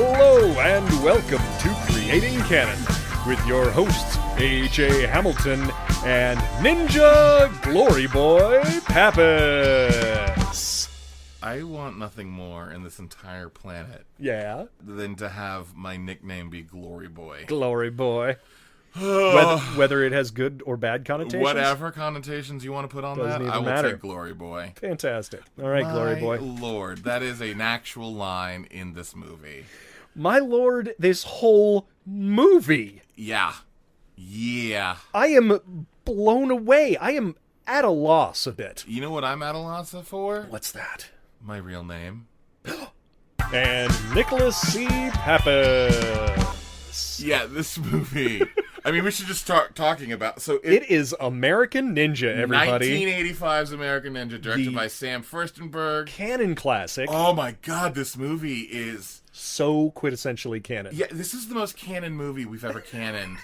Hello and welcome to Creating Canon with your hosts A.J. Hamilton and Ninja Glory Boy Pappas. I want nothing more in this entire planet than to have my nickname be Glory Boy. Glory Boy. Whether it has good or bad connotations? Whatever connotations you want to put on Doesn't that, even I will matter. take Glory Boy. Fantastic. All right, Glory Boy. My lord, that is an actual line in this movie. My lord, this whole movie. Yeah. I am blown away. I am at a loss a bit. You know what I'm at a loss for? What's that? My real name. And Nicholas C. Pappas. Yeah, this movie. I mean, we should just start talking about... So it is American Ninja, everybody. 1985's American Ninja, directed by Sam Furstenberg. Canon classic. Oh my god, this movie is... so quintessentially canon. Yeah, this is the most canon movie we've ever canoned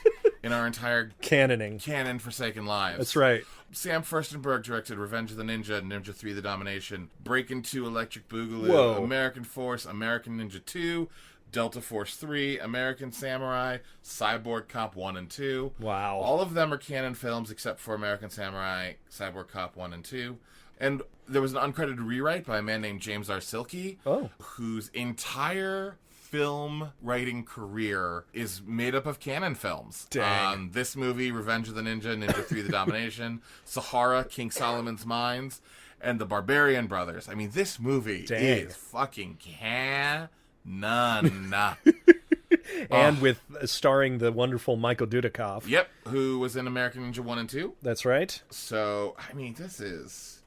in our entire... Canon Forsaken Lives. That's right. Sam Furstenberg directed Revenge of the Ninja, Ninja 3 The Domination, Breakin' 2 Electric Boogaloo, Whoa. American Force, American Ninja 2, Delta Force 3, American Samurai, Cyborg Cop 1 and 2. Wow. All of them are canon films except for American Samurai, Cyborg Cop 1 and 2. And there was an uncredited rewrite by a man named James R. Silkey, whose entire film writing career is made up of canon films. Dang. This movie, Revenge of the Ninja, Ninja 3 The Domination, Sahara, King Solomon's Mines, and The Barbarian Brothers. I mean, this movie is fucking canon. And with starring the wonderful Michael Dudikoff. Yep, who was in American Ninja 1 and 2. That's right. So, I mean, this is...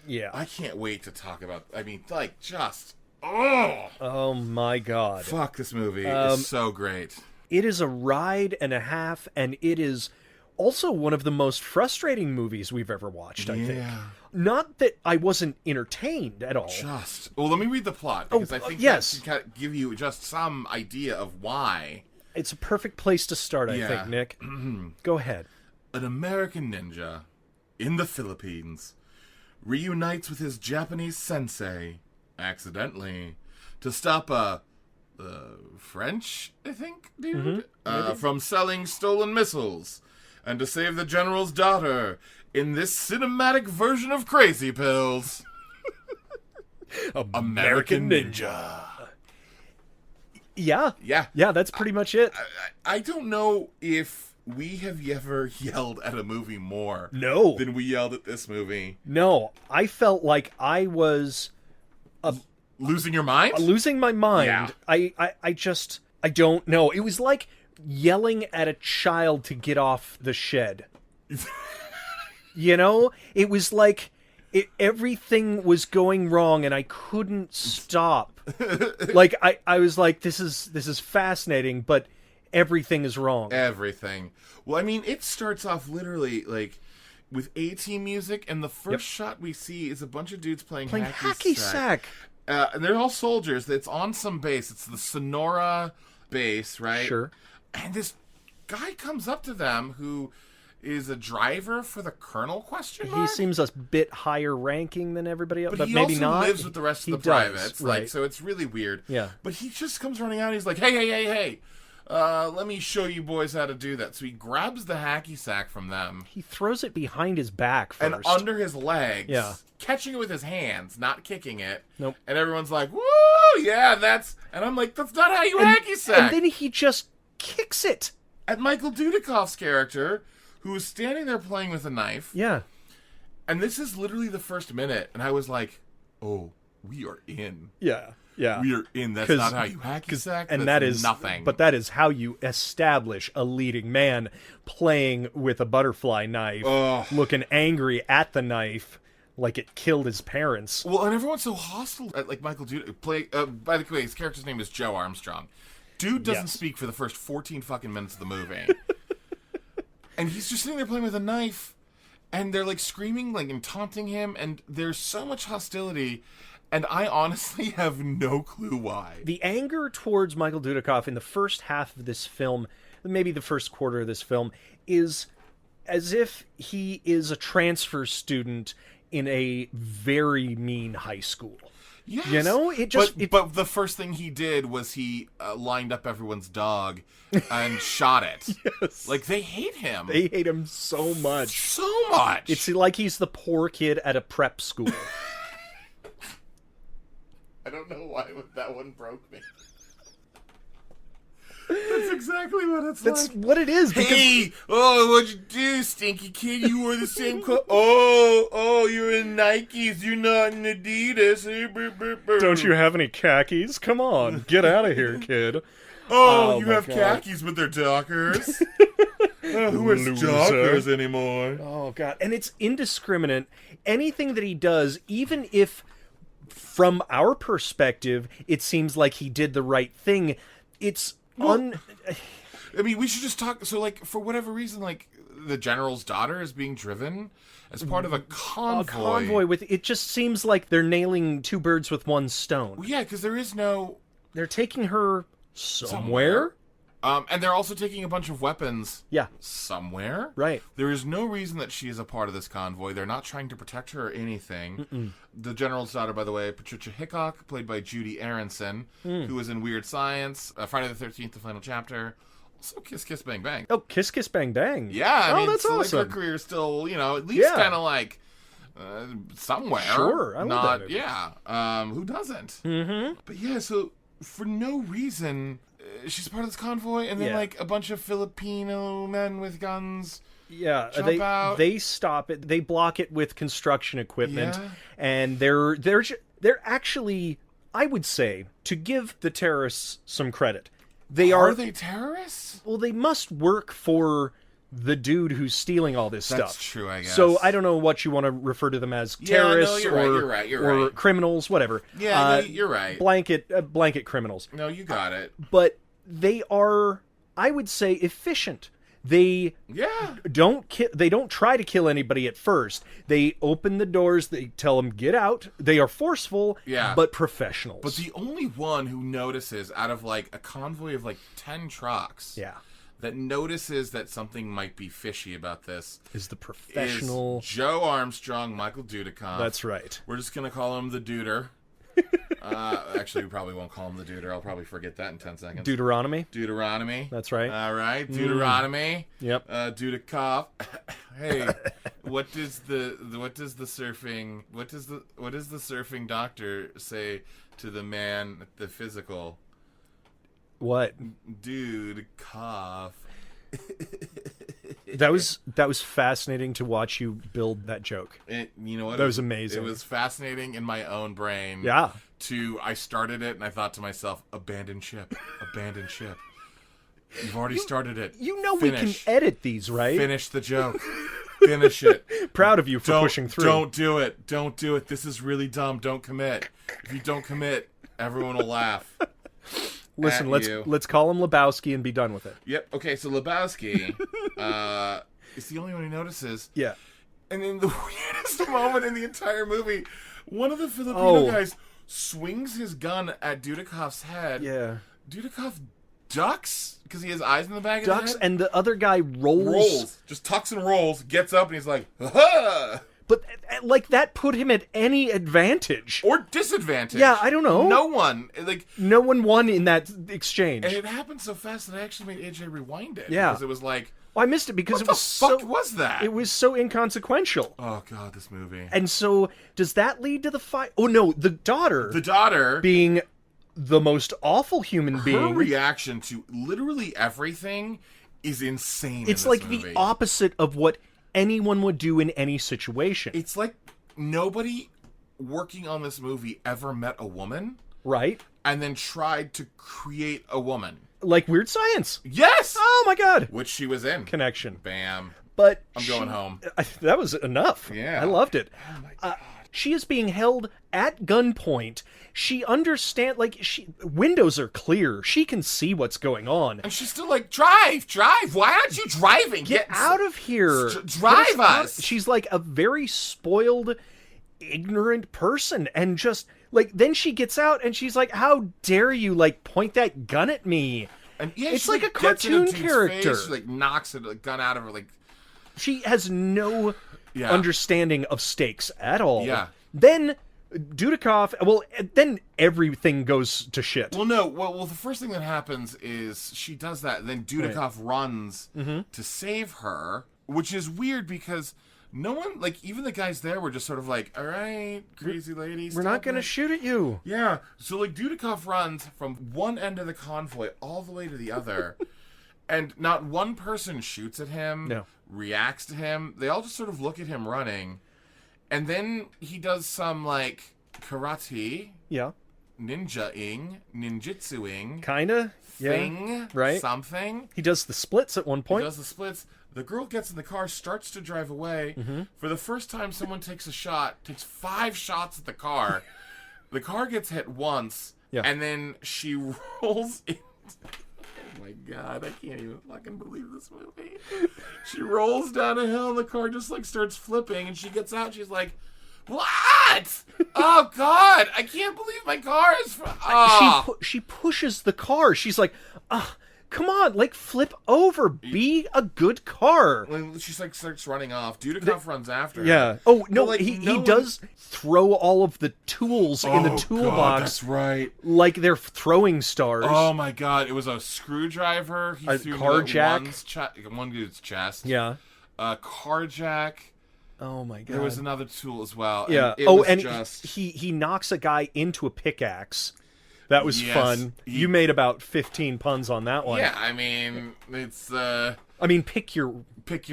Yeah. I can't wait to talk about... I mean, like, just... Oh, my God. Fuck, this movie is so great. It is a ride and a half, and it is also one of the most frustrating movies we've ever watched, I think. Not that I wasn't entertained at all. Well, let me read the plot, because I think that can give you just some idea of why. It's a perfect place to start, I think, Nick. Go ahead. An American ninja in the Philippines reunites with his Japanese sensei, accidentally, to stop a French, I think, dude, from selling stolen missiles, and to save the general's daughter in this cinematic version of Crazy Pills. American Ninja. Yeah, that's pretty much it. I don't know if we have ever yelled at a movie more than we yelled at this movie. No, I felt like I was... losing your mind? Losing my mind. Yeah. I don't know. It was like yelling at a child to get off the shed. You know? It was like everything was going wrong and I couldn't stop. Like, I was like, this is fascinating, but everything is wrong. Everything. Well, I mean, it starts off literally, like, with A-Team music, and the first shot we see is a bunch of dudes playing hacky sack. And they're all soldiers. It's on some base. It's the Sonora base, right? Sure. And this guy comes up to them who is a driver for the colonel, question mark? He seems a bit higher ranking than everybody else, but he maybe also not. Lives with the rest of the privates, right? So it's really weird. Yeah. But he just comes running out. And he's like, hey. Let me show you boys how to do that. So he grabs the hacky sack from them. He throws it behind his back first. And under his legs. Yeah. Catching it with his hands, not kicking it. Nope. And everyone's like, woo, yeah, that's... And I'm like, that's not how you hacky sack. And then he just kicks it. At Michael Dudikoff's character, who is standing there playing with a knife. Yeah. And this is literally the first minute. And I was like, oh, we are in. Yeah. We are in. That's not how you hacky sack. And that is nothing. But that is how you establish a leading man playing with a butterfly knife, looking angry at the knife like it killed his parents. Well, and everyone's so hostile. Like Michael Dudikoff. By the way, his character's name is Joe Armstrong. Dude doesn't speak for the first 14 fucking minutes of the movie. And he's just sitting there playing with a knife, and they're like screaming like and taunting him, and there's so much hostility. And I honestly have no clue why. The anger towards Michael Dudikoff in the first half of this film, maybe the first quarter of this film, is as if he is a transfer student in a very mean high school. Yes. You know, But the first thing he did was he lined up everyone's dog and shot it. Yes. Like, they hate him. They hate him so much. So much. It's like he's the poor kid at a prep school. I don't know why that one broke me. That's exactly what it's That's like. what it is. Because Hey! Oh, what'd you do, stinky kid? You wore the same clothes. Oh, you're in Nikes. You're not in Adidas. don't you have any khakis? Come on, get out of here, kid. Oh, you my have God. khakis, but they're Dockers. Who wears Loser. Dockers anymore? Oh, God. And it's indiscriminate. Anything that he does, even if from our perspective, it seems like he did the right thing, it's I mean, we should just talk. So, like, for whatever reason, like, the general's daughter is being driven as part of a convoy. A convoy with it just seems like they're nailing two birds with one stone. Well, yeah, because there is no... They're taking her somewhere? And they're also taking a bunch of weapons Yeah, somewhere. right. There is no reason that she is a part of this convoy. They're not trying to protect her or anything. The general's daughter, by the way, Patricia Hickok, played by Judy Aronson, who was in Weird Science, Friday the 13th, the final chapter. Also, Kiss Kiss Bang Bang. Oh, Kiss Kiss Bang Bang. Yeah, I mean, that's so, awesome. like, her career is still, at least kind of like somewhere. Sure, I love that movie. Yeah. Who doesn't? Mm-hmm. But yeah, so for no reason, she's part of this convoy, and then Yeah. like a bunch of Filipino men with guns. Yeah, Jump out. they stop it. They block it with construction equipment, Yeah. and they're actually, I would say, to give the terrorists some credit, Are they terrorists? well, they must work for the dude who's stealing all this That's stuff. true, I guess. So I don't know what you want to refer to them as, Yeah, no, terrorists you're right, you're or right. criminals, whatever. Yeah, no, you're right. Blanket criminals. No, you got it. But they are, I would say, efficient. They Yeah. they don't try to kill anybody at first. They open the doors, they tell them get out. They are forceful, Yeah. but professionals. But the only one who notices out of like a convoy of like 10 trucks yeah, that notices that something might be fishy about this is the professional. is Joe Armstrong, Michael Dudikoff. That's right. We're just going to call him the Duder. Actually, we probably won't call him the Duder. I'll probably forget that in 10 seconds. Deuteronomy. Deuteronomy. That's right. All right, Deuteronomy. Yep. Dudikoff. Hey, what does the surfing doctor say to the man at the physical? What? Dude, cough. That was fascinating to watch you build that joke. You know what? That was amazing. It was fascinating in my own brain. Yeah. I started it and I thought to myself, abandon ship. Abandon ship. You've already started it. You know Finish. we can edit these, right? Finish the joke. Finish it. Proud of you for pushing through. Don't do it. Don't do it. This is really dumb. Don't commit. If you don't commit, everyone will laugh. Listen, at let's call him Lebowski and be done with it. Yep. Okay, so Lebowski is the only one who notices. Yeah. And in the weirdest moment in the entire movie, one of the Filipino guys swings his gun at Dudikoff's head. Yeah. Dudikoff ducks because he has eyes in the back of Ducks, his head. and the other guy rolls. Just tucks and rolls, gets up, and he's like, ha! But like that put him at any advantage Or disadvantage. Yeah, I don't know. No one. Like, No one won in that exchange. and it happened so fast that I actually made AJ rewind it. Yeah. Because it was like, Well, I missed it because what it the was fuck so was that? it was so inconsequential. Oh god, this movie. And so does that lead to the fight? Oh no, the daughter The daughter, being the most awful human her being. reaction to literally everything is insane. It's in like this the movie. opposite of what anyone would do in any situation. It's like nobody working on this movie ever met a woman Right? and then tried to create a woman. Like Weird Science. Yes! Oh my god. Which she was in. Connection. Bam. But I'm going home. That was enough. Yeah. I loved it. Oh my god. She is being held at gunpoint. She understands, windows are clear. She can see what's going on. And she's still like, drive! Why aren't you driving? Get out of here. Drive Get out- us. She's like a very spoiled, ignorant person. And just, then she gets out and she's like, how dare you, point that gun at me? And yeah, It's she, like a gets in cartoon dude's character. Face, she, knocks a gun out of her, She has no Yeah. understanding of stakes at all. Yeah. Then Dudikoff, well, then everything goes to shit. Well, no. Well, the first thing that happens is she does that, and then Dudikoff runs to save her, which is weird because no one, like, even the guys there were just sort of like, all right, crazy lady, We're not going to shoot at you. Yeah. So, like, Dudikoff runs from one end of the convoy all the way to the other, and not one person shoots at him, reacts to him. They all just sort of look at him running, and then he does some, like, karate. Yeah. Ninjitsuing. Kinda. Thing. Right. Something. He does the splits at one point. He does the splits. The girl gets in the car, starts to drive away. For the first time, someone takes 5 shots at the car. The car gets hit once, and then she rolls in. Oh my God, I can't even fucking believe this movie. She rolls down a hill, and the car just, like, starts flipping, and she gets out, and she's like, what? Oh, God, I can't believe my car is... She pushes the car. She's like, come on, like, flip over. Be a good car. She's like, starts running off. Dudikoff runs after her. Yeah. Oh, no, like, he does throw all of the tools in the toolbox. God, that's right. Like they're throwing stars. Oh, my God. It was a screwdriver. He threw car jack. One dude's chest. Yeah. A car jack. Oh, my God. There was another tool as well. Yeah. He knocks a guy into a pickaxe. That was fun. You made about 15 puns on that one. Yeah, I mean, it's pick your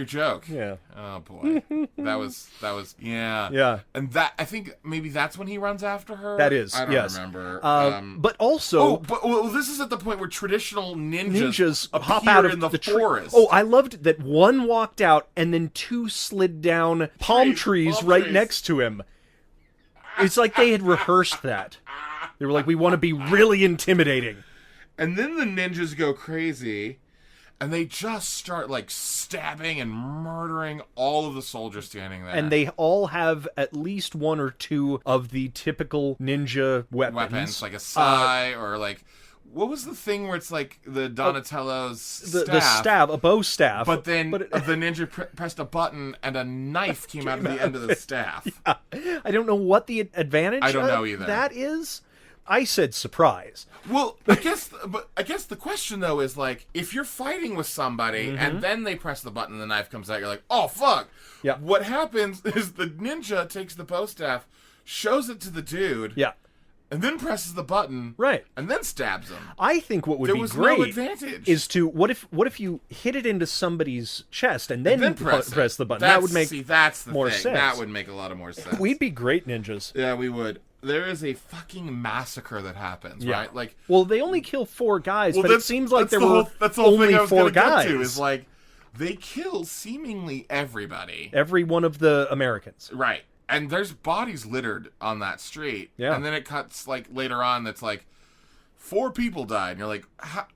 joke. Yeah. Oh boy. that was yeah. Yeah. And that, I think maybe that's when he runs after her. That is. I don't remember. But also this is at the point where traditional ninjas hop out of in the tree. forest. Oh, I loved that one walked out and then 2 slid down palm trees right next to him. It's like they had rehearsed that. They were like, we want to be really intimidating. And then the ninjas go crazy, and they just start, like, stabbing and murdering all of the soldiers standing there. And they all have at least 1 or 2 of the typical ninja weapons. Like a sai, or, like, what was the thing where it's, like, the Donatello's staff? The staff, a bow staff. But then the ninja pressed a button, and a knife came out of the end of the staff. Yeah. I don't know what the advantage I don't know either. That is. I said surprise. Well, I guess the question though is, like, if you're fighting with somebody and then they press the button and the knife comes out, you're like, oh fuck. Yeah. What happens is the ninja takes the bow staff, shows it to the dude. Yeah. And then presses the button. Right. And then stabs him. I think what would be great no advantage. is to what if you hit it into somebody's chest and then press the button. That would make that's the more thing. sense. That would make a lot of more sense. We'd be great ninjas. Yeah, we would. There is a fucking massacre that happens, right? Like, well, they only kill 4 guys, but it seems like there were that's the whole only thing I was 4 gonna guys. Get to, is like they kill seemingly everybody. Every one of the Americans. Right. And there's bodies littered on that street. Yeah. And then it cuts, like, later on that's like 4 people died. And you're like,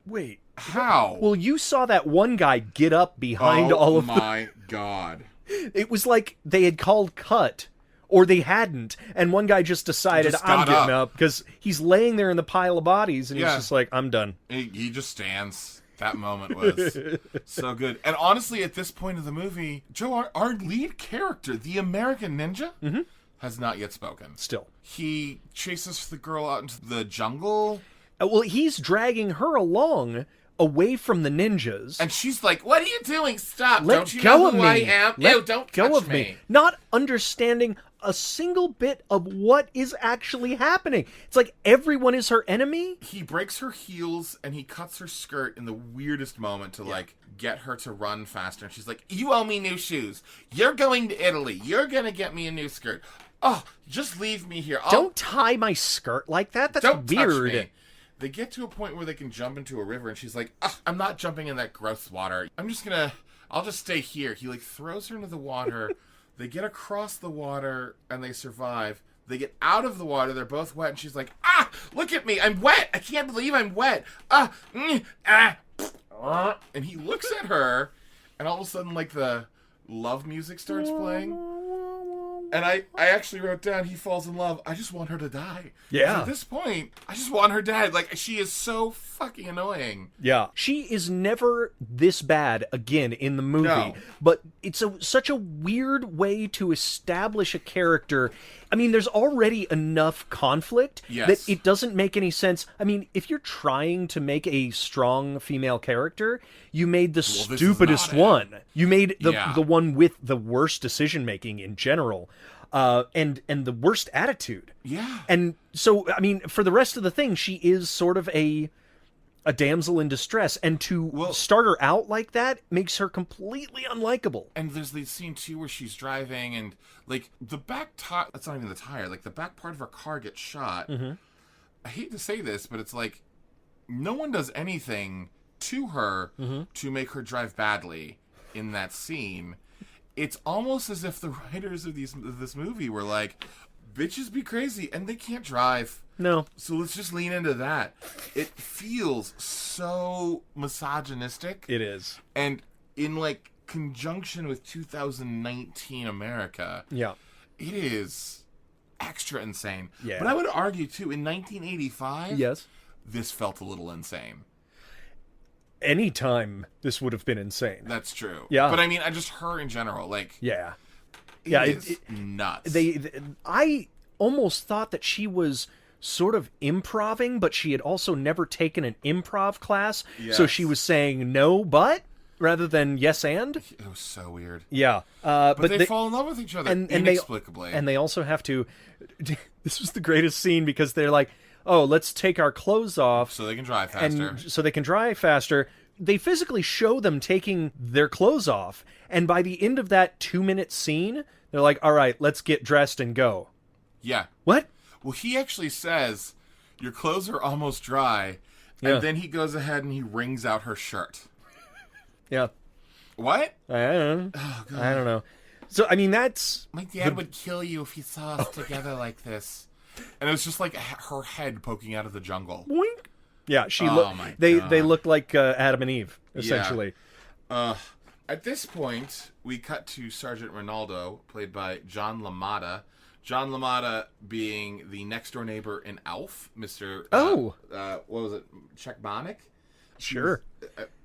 wait. How? Well, you saw that one guy get up behind all of my God. It was like they had called cut. Or they hadn't, and one guy just decided, I'm getting up, because he's laying there in the pile of bodies, and he's just like, I'm done. He just stands. That moment was so good. And honestly, at this point of the movie, Joe, our lead character, the American ninja, has not yet spoken. Still. He chases the girl out into the jungle. Well, he's dragging her along away from the ninjas. And she's like, what are you doing? Stop. Let don't you go know of who me. I am? Let Ew, don't go touch of me. Not understanding a single bit of what is actually happening. It's like everyone is her enemy. He breaks her heels and he cuts her skirt in the weirdest moment to like get her to run faster. And she's like, you owe me new shoes. You're going to Italy. You're going to get me a new skirt. Oh, just leave me here. Don't tie my skirt like that. That's don't weird. Touch me. They get to a point where they can jump into a river and she's like, I'm not jumping in that gross water. I'll just stay here. He like throws her into the water. They get across the water and they survive. They get out of the water. They're both wet. And she's like, look at me. I'm wet. I can't believe I'm wet. And he looks at her and all of a sudden like the love music starts playing. And I actually wrote down, he falls in love. I just want her to die. Yeah. At this point, I just want her dead. Like, she is so fucking annoying. Yeah. She is never this bad again in the movie. No. But it's such a weird way to establish a character I mean, there's already enough conflict that it doesn't make any sense. I mean, if you're trying to make a strong female character, you made the stupidest one. You made the one with the worst decision-making in general. And the worst attitude. Yeah. And so, I mean, for the rest of the thing, she is sort of a damsel in distress, and to start her out like that makes her completely unlikable. And there's the scene too where she's driving, and like the back tire, that's not even the tire, like the back part of her car gets shot. Mm-hmm. I hate to say this, but it's like no one does anything to her to make her drive badly in that scene. It's almost as if the writers of this movie were like, bitches be crazy and they can't drive. No. So let's just lean into that. It feels so misogynistic. It is. And in like conjunction with 2019 America, yeah, it is extra insane. Yeah. But I would argue too, in 1985, yes, this felt a little insane. Anytime this would have been insane. That's true. Yeah. But I mean, I just her in general, like, yeah, it's nuts. I almost thought that she was sort of improving, but she had also never taken an improv class, so she was saying no, but rather than yes and. It was so weird. Yeah, but they fall in love with each other inexplicably, and they also have to. This was the greatest scene because they're like, "Oh, let's take our clothes off so they can drive faster." They physically show them taking their clothes off, and by the end of that 2-minute scene, they're like, "All right, let's get dressed and go." Yeah. What? Well, he actually says, "Your clothes are almost dry," and then he goes ahead and he wrings out her shirt. Yeah. What? I don't know. Oh, God. I don't know. So, I mean, that's... My dad would kill you if he saw us together like this. And it was just like her head poking out of the jungle. Boink. Yeah, God. They looked like Adam and Eve, essentially. Yeah. At this point, we cut to Sergeant Ronaldo, played by John LaMotta. John LaMotta being the next-door neighbor in Alf, Mr. What was it? Chekbonic? Sure.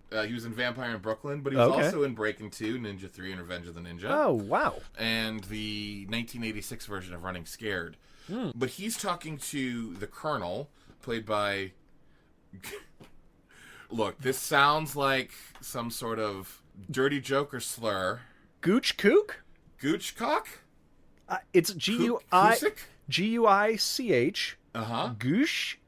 He was in Vampire in Brooklyn, but he was also in Breaking 2, Ninja 3, and Revenge of the Ninja. Oh, wow. And the 1986 version of Running Scared. But he's talking to the Colonel, played by... Look, this sounds like some sort of dirty joke or slur. Gooch Kook? Goochcock? It's Guich. Gooch.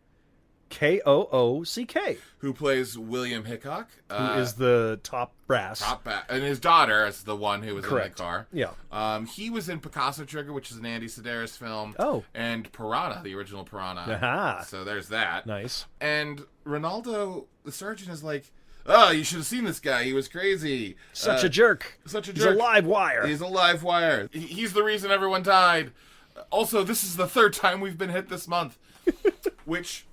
Koock. Who plays William Hickok. Who is the top brass. And his daughter is the one who was in the car. Yeah. He was in Picasso Trigger, which is an Andy Sedaris film. Oh. And Piranha, the original Piranha. Aha. So there's that. Nice. And Ronaldo, the surgeon, is like, "Oh, you should have seen this guy. He was crazy. Such a jerk. Such a He's jerk. a live wire. He's a live wire. He's the reason everyone died. Also, this is the third time we've been hit this month." Which...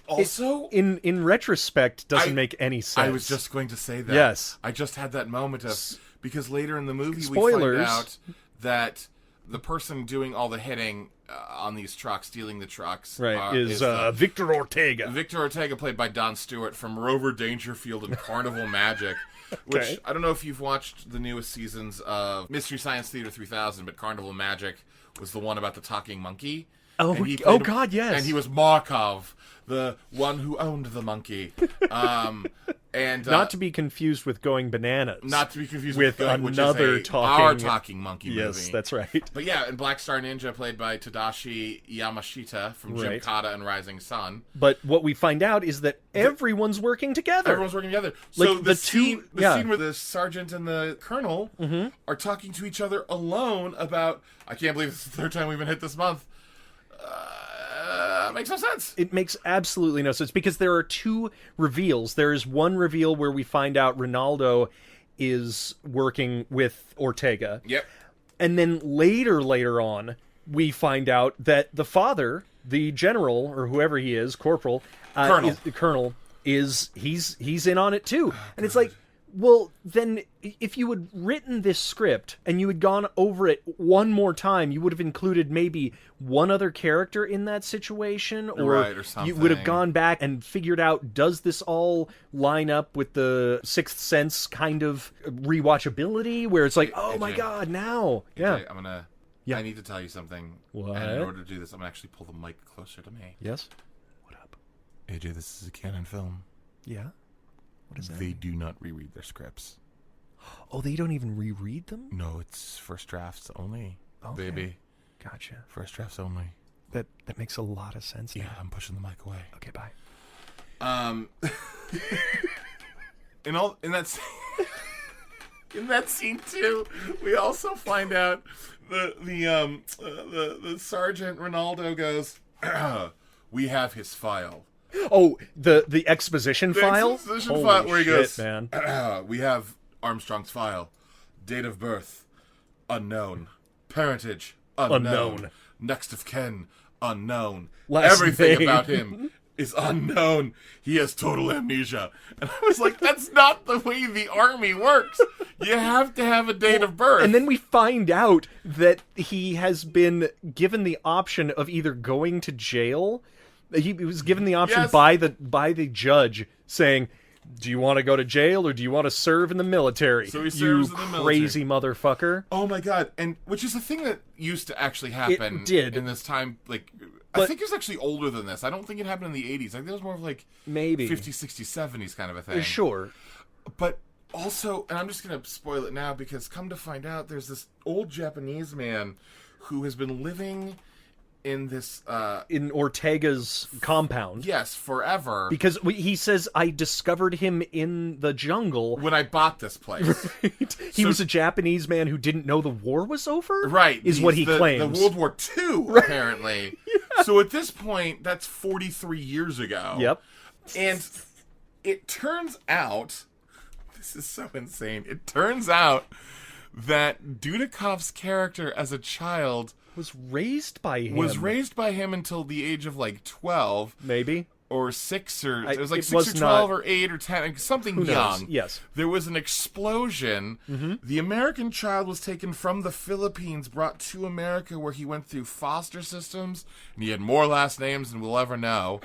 Also, in retrospect, doesn't make any sense. I was just going to say that. Yes. I just had that moment of... Because later in the movie, Spoilers. we find out that the person doing all the hitting on these trucks, stealing the trucks... is Victor Ortega. Victor Ortega, played by Don Stewart from Rover Dangerfield and Carnival Magic. Which, I don't know if you've watched the newest seasons of Mystery Science Theater 3000, but Carnival Magic was the one about the talking monkey. Oh, God, yes. And he was Markov, the one who owned the monkey. And not to be confused with Going Bananas. Not to be confused with another our talking monkey movie. Yes, that's right. But yeah, and Black Star Ninja, played by Tadashi Yamashita from Gymkata and Rising Sun. But what we find out is that everyone's working together. Everyone's working together. Like so the scene where the sergeant and the colonel are talking to each other alone about, "I can't believe this is the third time we've been hit this month." Makes no sense. It makes absolutely no sense because there are two reveals. There is one reveal where we find out Ronaldo is working with Ortega. Yep. And then later on, we find out that the father, the general or whoever he is, corporal, colonel, he's in on it too. And it's like, well, then if you had written this script and you had gone over it one more time, you would have included maybe one other character in that situation, or something. You would have gone back and figured out, does this all line up with the Sixth Sense kind of rewatchability where it's like, oh my God, now. AJ, I'm going to Yeah. I need to tell you something. What? And in order to do this, I'm going to actually pull the mic closer to me. Yes? What up? AJ, this is a canon film. Yeah? What is that? They do not reread their scripts. Oh, they don't even reread them? No, it's first drafts only, Okay. baby. Gotcha. First drafts only. That makes a lot of sense. Yeah, now. I'm pushing the mic away. Okay, bye. In that scene too, we also find out the Sergeant Ronaldo goes, "We have his file." Oh, the exposition file? Exposition Holy file where he shit, goes, man. "We have Armstrong's file. Date of birth, unknown. Parentage, unknown. Next of kin, unknown. Last Everything name. about him is unknown. He has total amnesia." And I was like, that's not the way the army works. You have to have a date of birth. And then we find out that he has been given the option of either going to jail. He was given the option Yes. by the judge saying, "Do you want to go to jail or do you want to serve in the military?" So he serves you in the military. crazy motherfucker. Oh my god! And which is a thing that used to actually happen. It did. In this time. Like, I think it was actually older than this. I don't think it happened in the 80s. I think it was more of like Maybe 50s, 60s, 70s kind of a thing. Sure. But also, and I'm just going to spoil it now because come to find out, there's this old Japanese man who has been living in this In Ortega's compound. yes, forever. Because he says, "I discovered him in the jungle." When I bought this place. He was a Japanese man who didn't know the war was over? Right. Is what he the claims. World War II, apparently. So at this point, that's 43 years ago. Yep. And it turns out, this is so insane, it turns out that Dudikoff's character as a child Was raised by him. was raised by him until the age of like 12 Maybe. or 6 or it was like it 6 was or 12 not- or 8 or 10, something Who knows? young. Yes. There was an explosion. The American child was taken from the Philippines, brought to America where he went through foster systems, and he had more last names than we'll ever know.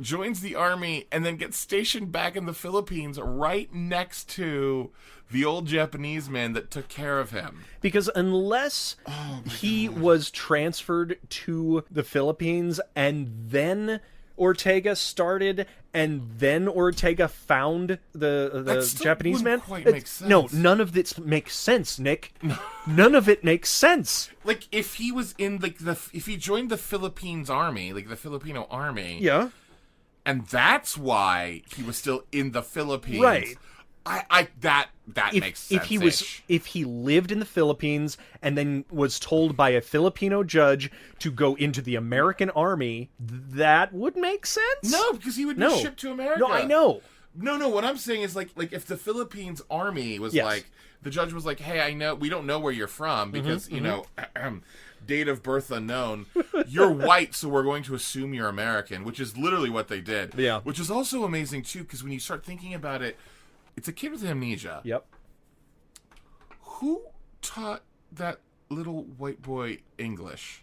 Joins the army and then gets stationed back in the Philippines right next to the old Japanese man that took care of him. Because unless he was transferred to the Philippines and then Ortega started and then Ortega found the That still Japanese man. wouldn't quite make No, sense. none of this makes sense, Nick. None of it makes sense. Like if he was in like if he joined the Philippines army, like the Filipino army, Yeah. and that's why he was still in the Philippines. Right. That makes sense. If he lived in the Philippines and then was told by a Filipino judge to go into the American army, that would make sense. No, because he would be No. shipped to America. No, I know. No, what I'm saying is like if the Philippines army was Yes. like the judge was like, "Hey, I know we don't know where you're from because, you know, date of birth unknown. You're white, so we're going to assume you're American," which is literally what they did. Yeah. Which is also amazing too because when you start thinking about it, it's a kid with amnesia. Yep. Who taught that little white boy English?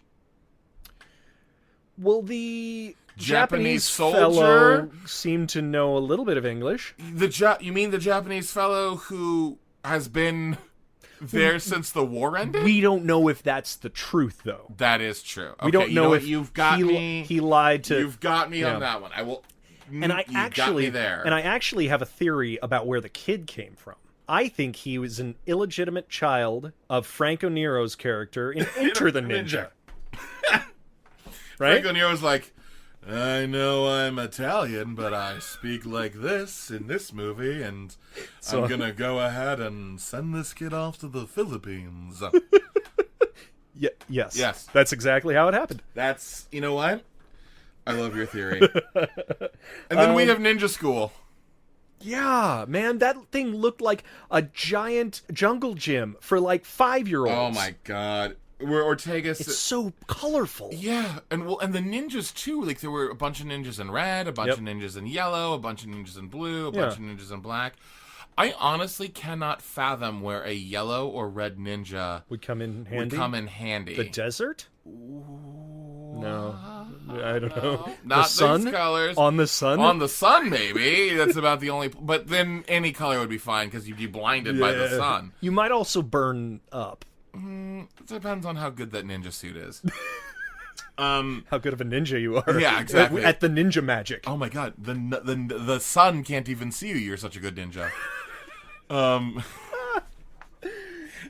Well, the Japanese soldier? fellow seemed to know a little bit of English. You mean the Japanese fellow who has been there since the war ended? We don't know if that's the truth, though. That is true. We don't know if you've got me. he lied to. You've got me Yeah. on that one. I will. And I you got me there. actually have a theory about where the kid came from. I think he was an illegitimate child of Franco Nero's character in Enter the Ninja. Right? Franco Nero's like, "I know I'm Italian, but I speak like this in this movie, and So- I'm gonna go ahead and send this kid off to the Philippines." Yes. Yes. That's exactly how it happened. That's, you know what? I love your theory. And then we have Ninja School. Yeah, man, that thing looked like a giant jungle gym for like 5-year-olds. Oh my god. Where Ortega It's so colorful. yeah, and the ninjas too. Like there were a bunch of ninjas in red, a bunch Yep. of ninjas in yellow, a bunch of ninjas in blue, a Yeah. bunch of ninjas in black. I honestly cannot fathom where a yellow or red ninja Would come in would handy. come in handy. The desert? No. I don't know. Not the sun? these colors. On the sun? On the sun, maybe. That's about the only. But then any color would be fine because you'd be blinded by the Yeah. sun. You might also burn up. It depends on how good that ninja suit is. How good of a ninja you are. Yeah, exactly. At the ninja magic. Oh my god, the sun can't even see you. You're such a good ninja.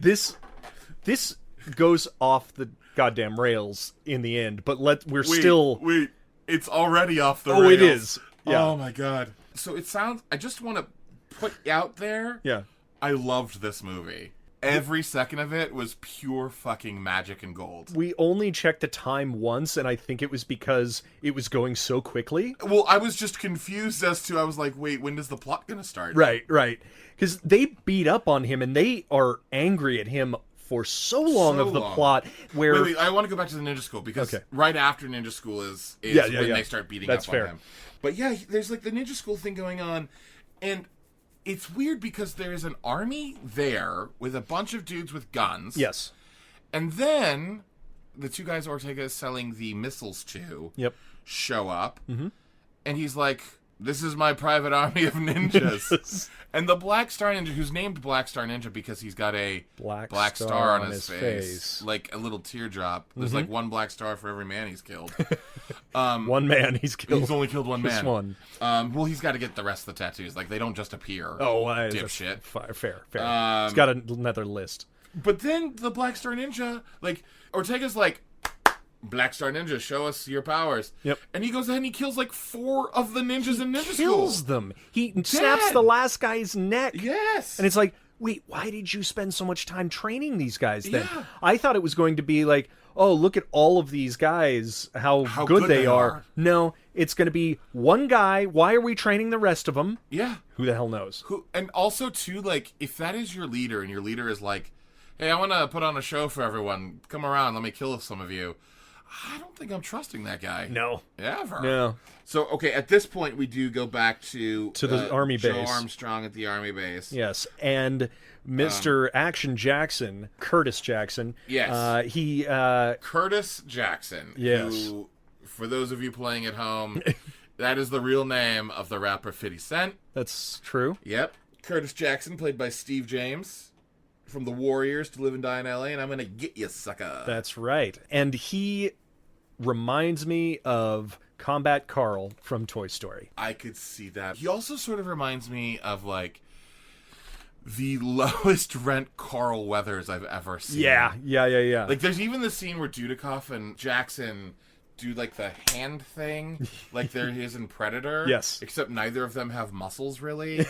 This goes off the goddamn rails in the end, but Wait, it's already off the rails. Oh, it is. Yeah. Oh my god. So it sounds, I just want to put out there, Yeah. I loved this movie. Every second of it was pure fucking magic and gold. We only checked the time once, and I think it was because it was going so quickly. Well, I was just confused as to, I was like, wait, when is the plot gonna start? Right. Because they beat up on him, and they are angry at him for so long of the plot. Where Wait, I want to go back to the ninja school, because Okay. right after ninja school is Yeah, when they start beating That's up fair. on him. But yeah, there's like the ninja school thing going on, and it's weird because there's an army there with a bunch of dudes with guns. Yes. And then the two guys Ortega is selling the missiles to Yep. show up. Mm-hmm. And he's like, this is my private army of ninjas. And the Black Star Ninja, who's named Black Star Ninja because he's got a black star on his face. Like a little teardrop. There's like one black star for every man he's killed. One man he's killed. He's only killed one man. Just one. Well, he's got to get the rest of the tattoos. Like, they don't just appear. Oh, dipshit. Fair. He's got another list. But then the Black Star Ninja, like, Ortega's like, Black Star Ninja, show us your powers. Yep. And he goes ahead and he kills like 4 of the ninjas in Ninja Kills School. them. He snaps the last guy's neck. Yes. And it's like, wait, why did you spend so much time training these guys then? Yeah. I thought it was going to be like, oh, look at all of these guys, how good they are. No, it's going to be one guy. Why are we training the rest of them? Yeah. Who the hell knows? And also, too, like, if that is your leader and your leader is like, hey, I want to put on a show for everyone. Come around. Let me kill some of you. I don't think I'm trusting that guy. No. Ever. No. So, okay, at this point, we do go back to the army Joe base. Armstrong at the army base. Yes, and Mr. Action Jackson, Curtis Jackson. Yes. He Curtis Jackson. Yes. Who, for those of you playing at home, that is the real name of the rapper 50 Cent. That's true. Yep. Curtis Jackson, played by Steve James from The Warriors, To Live and Die in L.A., and I'm gonna get you, sucker. That's right. And he reminds me of Combat Carl from Toy Story. I could see that. He also sort of reminds me of, like, the lowest rent Carl Weathers I've ever seen. Yeah. Like, there's even the scene where Dudikoff and Jackson do, like, the hand thing, like there is in Predator. Yes. Except neither of them have muscles, really.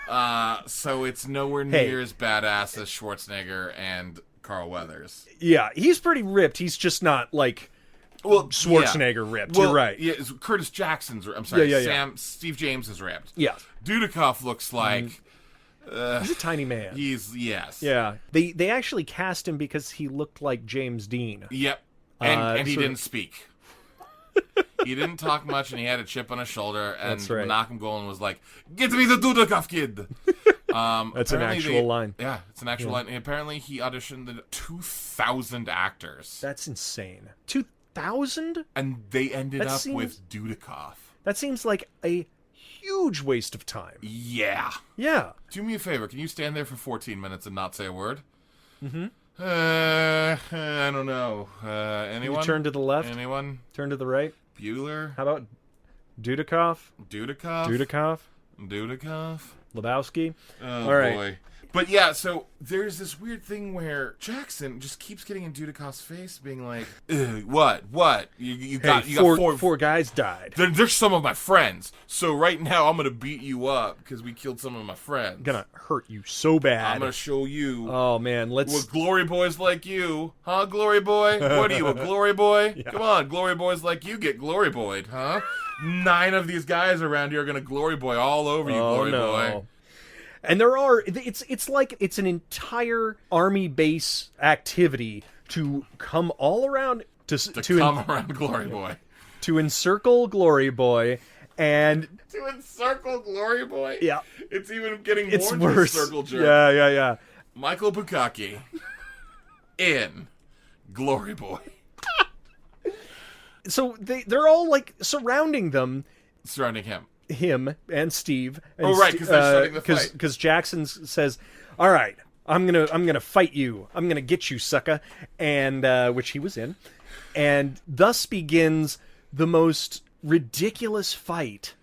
So it's nowhere near as badass as Schwarzenegger and Carl Weathers. Yeah, he's pretty ripped. He's just not, like, Schwarzenegger ripped. You're right. Yeah, Curtis Jackson's. I'm sorry. Yeah. Steve James is ripped. Yeah. Dudikoff looks like He's a tiny man. Yes. Yeah. They actually cast him because he looked like James Dean. Yep. And he so- didn't speak. He didn't talk much, and he had a chip on his shoulder. And That's right. Malcolm Golan was like, "Get me the Dudikoff kid." That's an actual line. Yeah, it's an actual line. And apparently, he auditioned 2,000 actors. That's insane. 2,000? And they ended That up seems- with Dudikoff. That seems like a huge waste of time. Yeah. Yeah. Do me a favor. Can you stand there for 14 minutes and not say a word? Mm-hmm. I don't know. Anyone? You turn to the left. Anyone? Turn to the right. Bueller? How about Dudikoff? Dudikoff? Lebowski? Oh, All right. boy. But yeah, so there's this weird thing where Jackson just keeps getting in Dudikoff's face, being like, "Ugh, what? You got four guys died. They're some of my friends. So right now I'm gonna beat you up because we killed some of my friends. Gonna hurt you so bad. I'm gonna show you. Oh man, what glory boys like you, huh? Glory boy? What are you, a glory boy? Yeah. Come on, glory boys like you get glory boyed, huh? 9 of these guys around here are gonna glory boy all over you, glory boy. And it's like it's an entire army base activity to come all around to come around Glory Boy, to encircle Glory Boy, and to encircle Glory Boy. Yeah, it's even getting it's more worse. Circle jerk. Yeah. Michael Bukkake in Glory Boy. So they're all like surrounding him and Steve. And right, because they're starting the fight. Because Jackson says, all right, I'm gonna fight you. I'm gonna get you, sucker. And which he was in. And thus begins the most ridiculous fight.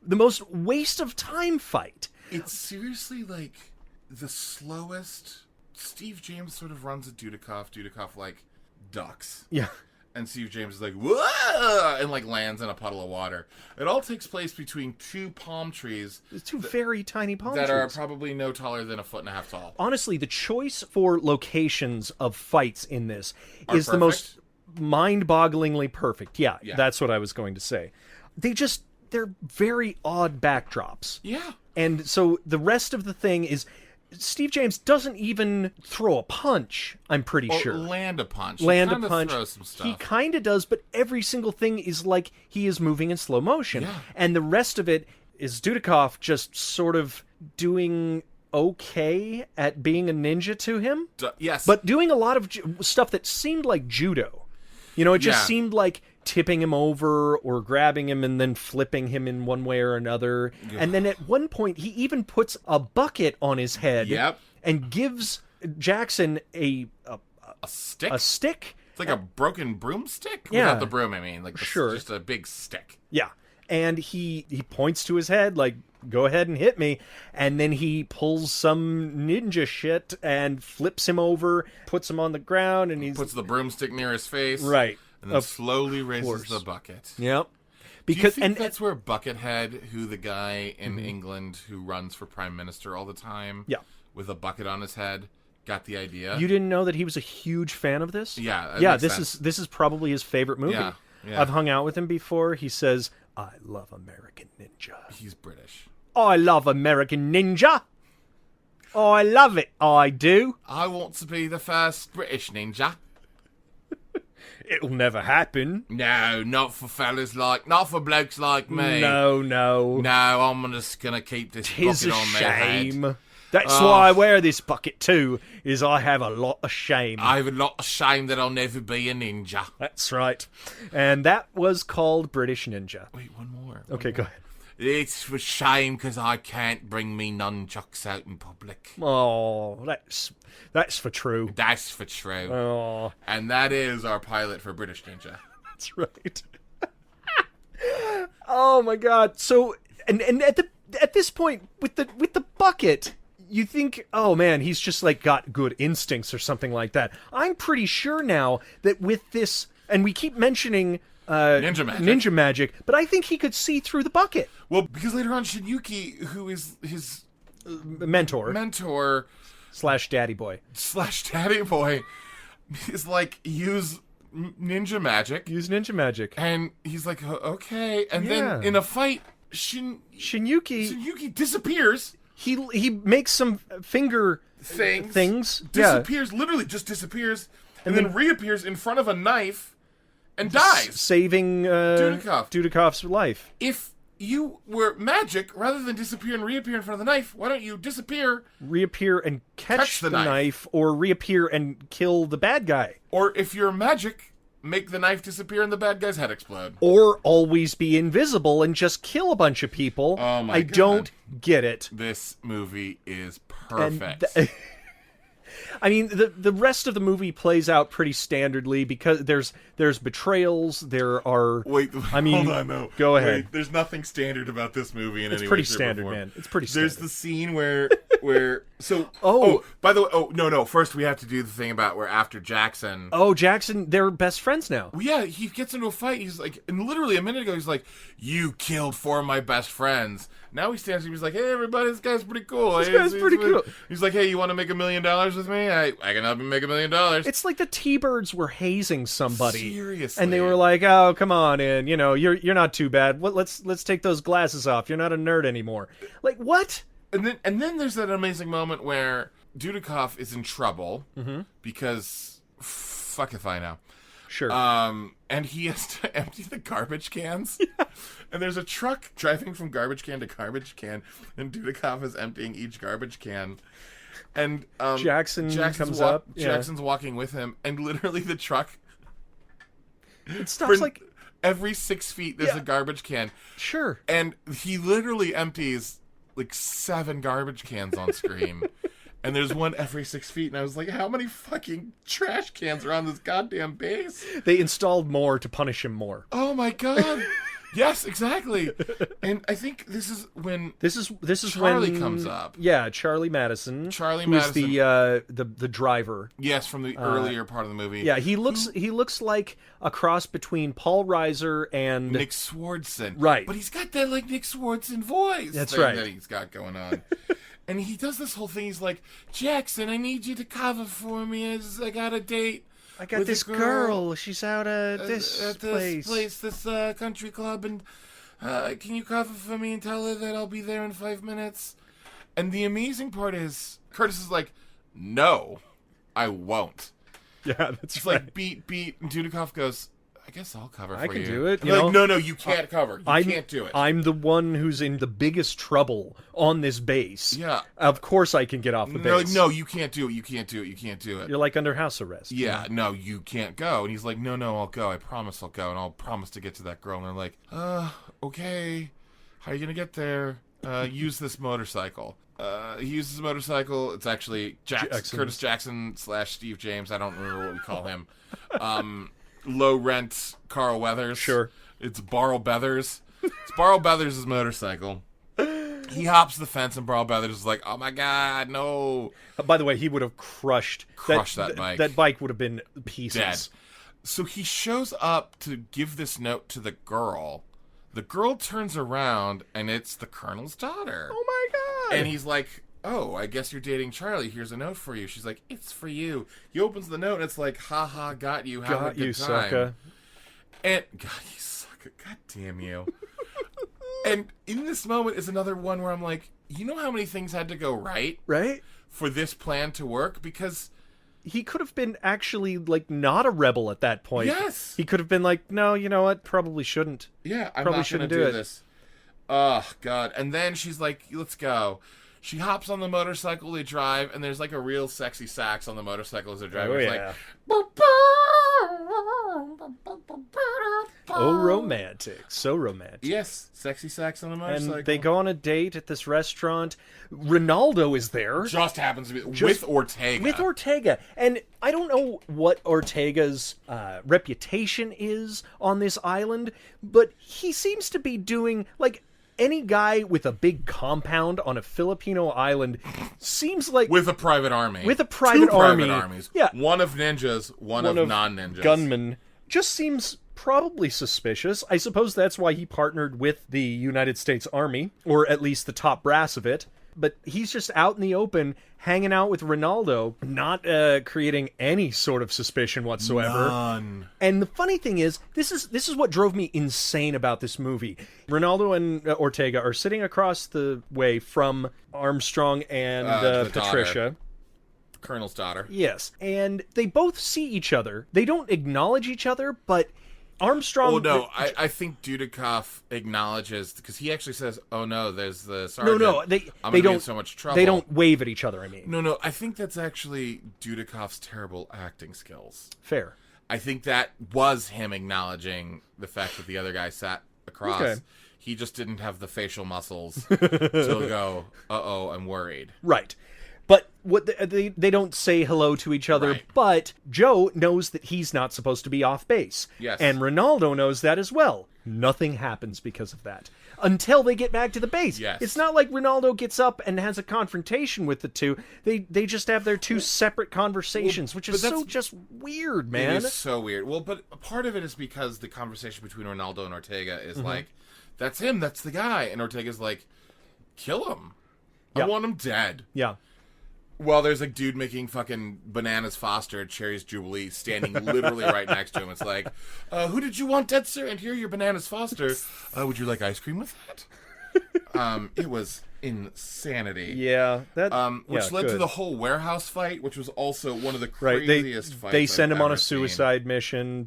The most waste of time fight. It's seriously like the slowest. Steve James sort of runs at Dudikoff. Dudikoff like ducks. Yeah. And Steve James is like, whoa! And like lands in a puddle of water. It all takes place between two palm trees. Two very tiny palm trees. That are probably no taller than 1.5 feet tall. Honestly, the choice for locations of fights in this is perfect? the most mind-bogglingly perfect. Yeah, that's what I was going to say. They're very odd backdrops. Yeah. And so the rest of the thing is Steve James doesn't even throw a punch, I'm pretty sure. Land a punch. Land he a punch. Throws some stuff. He kind of does, but every single thing is like he is moving in slow motion. Yeah. And the rest of it is Dudikoff just sort of doing okay at being a ninja to him. Yes. But doing a lot of stuff that seemed like judo. You know, it just seemed like tipping him over or grabbing him and then flipping him in one way or another. Yeah. And then at one point, he even puts a bucket on his head and gives Jackson a stick. A stick. It's like a broken broomstick? Without the broom, I mean. Like just a big stick. Yeah. And he points to his head like, go ahead and hit me. And then he pulls some ninja shit and flips him over, puts him on the ground, and he puts the broomstick near his face. Right. And then slowly raises the bucket. Yep. Because Do you think that's where Buckethead, who the guy in England who runs for Prime Minister all the time, with a bucket on his head, got the idea? You didn't know that he was a huge fan of this? Yeah. This is probably his favorite movie. Yeah. I've hung out with him before. He says, I love American Ninja. He's British. I love American Ninja. I love it. I do. I want to be the first British ninja. It'll never happen. No, not for blokes like me. No. No, I'm just gonna keep this bucket on my head. Shame. That's why I wear this bucket too, is I have a lot of shame. I have a lot of shame that I'll never be a ninja. That's right. And that was called British Ninja. Wait, one more. Okay, go ahead. It's for shame because I can't bring me nunchucks out in public. Oh, that's for true. That's for true. Oh. And that is our pilot for British Ninja. That's right. Oh my God. So and at this point with the bucket, you think, oh man, he's just like got good instincts or something like that. I'm pretty sure now that with this, and we keep mentioning ninja magic, but I think he could see through the bucket. Well, because later on, Shinyuki, who is his mentor slash daddy boy, is like, use ninja magic. And he's like, okay. And then in a fight, Shinyuki disappears. He makes some finger things. Disappears, literally just disappears, and then reappears in front of a knife and dies. Saving Dudikoff's life. If you were magic, rather than disappear and reappear in front of the knife, why don't you reappear and catch the knife, or reappear and kill the bad guy? Or if you're magic, make the knife disappear and the bad guy's head explode. Or always be invisible and just kill a bunch of people. Oh my God. I don't get it. This movie is perfect. I mean, the rest of the movie plays out pretty standardly because there's betrayals. There are. Wait, hold on, no. Go ahead. Wait, there's nothing standard about this movie in any way. It's pretty standard, man. It's pretty standard. There's the scene where by the way, no. First, we have to do the thing about where after Jackson. Oh, Jackson, they're best friends now. Well, yeah, he gets into a fight. He's like, and literally a minute ago, he's like, "You killed 4 of my best friends." Now he stands. He's like, "Hey, everybody, this guy's pretty cool. Cool." He's like, "Hey, you want to make $1 million with me? I can help you make $1 million." It's like the T-Birds were hazing somebody. Seriously. And they were like, "Oh, come on in. You know, you're not too bad. Let's take those glasses off. You're not a nerd anymore." Like, what? And then there's that amazing moment where Dudikoff is in trouble because fuck if I know. Sure. And he has to empty the garbage cans. Yeah. And there's a truck driving from garbage can to garbage can, and Dudikoff is emptying each garbage can. And Jackson comes up. Jackson's walking with him, and literally the truck. It stops like every 6 feet. There's a garbage can. Sure. And he literally empties like 7 garbage cans on screen. And there's one every 6 feet, and I was like, how many fucking trash cans are on this goddamn base? They installed more to punish him more. Oh my god. Yes, exactly. And I think this is when Charlie when comes up. Yeah, Charlie Madison. Charlie who's Madison, the driver. Yes, from the earlier part of the movie. Yeah, he looks like a cross between Paul Reiser and Nick Swardson. Right. But he's got that like Nick Swardson voice. That's thing right. That he's got going on. And he does this whole thing. He's like, Jackson, I need you to cover for me as I got a date. I got this girl. She's out at this place, this country club, and can you cover for me and tell her that I'll be there in 5 minutes? And the amazing part is, Curtis is like, no, I won't. Yeah, that's It's right. like, beat, and Dudikoff goes, I guess I'll cover for you. I can do it. I'm like, no, you can't cover. You can't do it. I'm the one who's in the biggest trouble on this base. Yeah. Of course I can get off the base. No, you can't do it. You can't do it. You can't do it. You're like under house arrest. Yeah, no, you can't go. And he's like, no, I'll go. I promise I'll go. And I'll promise to get to that girl. And they're like, okay. How are you going to get there? Use this motorcycle. He uses a motorcycle. It's actually Curtis Jackson / Steve James. I don't remember what we call him. Low rent Carl Weathers. Sure. It's Barl Beathers. It's Barl Beathers' motorcycle. He hops the fence and Barl Beathers is like, oh my god, no. By the way, he would have crushed that bike. That bike would have been pieces. Dead. So he shows up to give this note to the girl. The girl turns around and it's the Colonel's daughter. Oh my god. And he's like, oh, I guess you're dating Charlie. Here's a note for you. She's like, it's for you. He opens the note and it's like, haha, got you. Have a good time. Sucker. And, God, you sucker. God damn you. And in this moment is another one where I'm like, you know how many things had to go right? Right? For this plan to work? Because he could have been actually, like, not a rebel at that point. Yes. He could have been like, no, you know what? Probably shouldn't. Yeah, I'm probably not going to do this. Oh, God. And then she's like, let's go. She hops on the motorcycle, they drive, and there's like a real sexy sax on the motorcycle as they're driving. Oh, it's yeah. like, oh, romantic. So romantic. yes, sexy sax on the motorcycle. And they go on a date at this restaurant. Ronaldo is there. Just happens to be with Ortega. With Ortega. And I don't know what Ortega's reputation is on this island, but he seems to be doing, like, any guy with a big compound on a Filipino island seems like... With a private army. With a private army. Private armies. Yeah. One of ninjas, one of non-ninjas. Gunmen. Just seems probably suspicious. I suppose that's why he partnered with the United States Army, or at least the top brass of it. But he's just out in the open, hanging out with Ronaldo, not creating any sort of suspicion whatsoever. None. And the funny thing is, this is what drove me insane about this movie. Ronaldo and Ortega are sitting across the way from Armstrong and Patricia. Daughter. Colonel's daughter. Yes. And they both see each other. They don't acknowledge each other, but Armstrong... Oh, no. I think Dudikoff acknowledges, because he actually says, oh, no, there's the sergeant. No, I'm they going to be don't in so much trouble. They don't wave at each other, I mean. No, I think that's actually Dudikoff's terrible acting skills. Fair. I think that was him acknowledging the fact that the other guy sat across. Okay. He just didn't have the facial muscles to go, uh-oh, I'm worried. Right. But what they don't say hello to each other, Right. But Joe knows that he's not supposed to be off base. Yes. And Ronaldo knows that as well. Nothing happens because of that. Until they get back to the base. Yes. It's not like Ronaldo gets up and has a confrontation with the two. They just have their two separate conversations, which is so just weird, man. It is so weird. Well, but part of it is because the conversation between Ronaldo and Ortega is like, that's him, that's the guy. And Ortega's like, kill him. Yeah. I want him dead. Yeah. Well, there's a dude making fucking Bananas Foster at Cherry's Jubilee standing literally right next to him. It's like, who did you want dead, sir? And here are your Bananas Foster. Would you like ice cream with that? It was insanity. Yeah. Which led to the whole warehouse fight, which was also one of the craziest fights They send him on a seen. suicide mission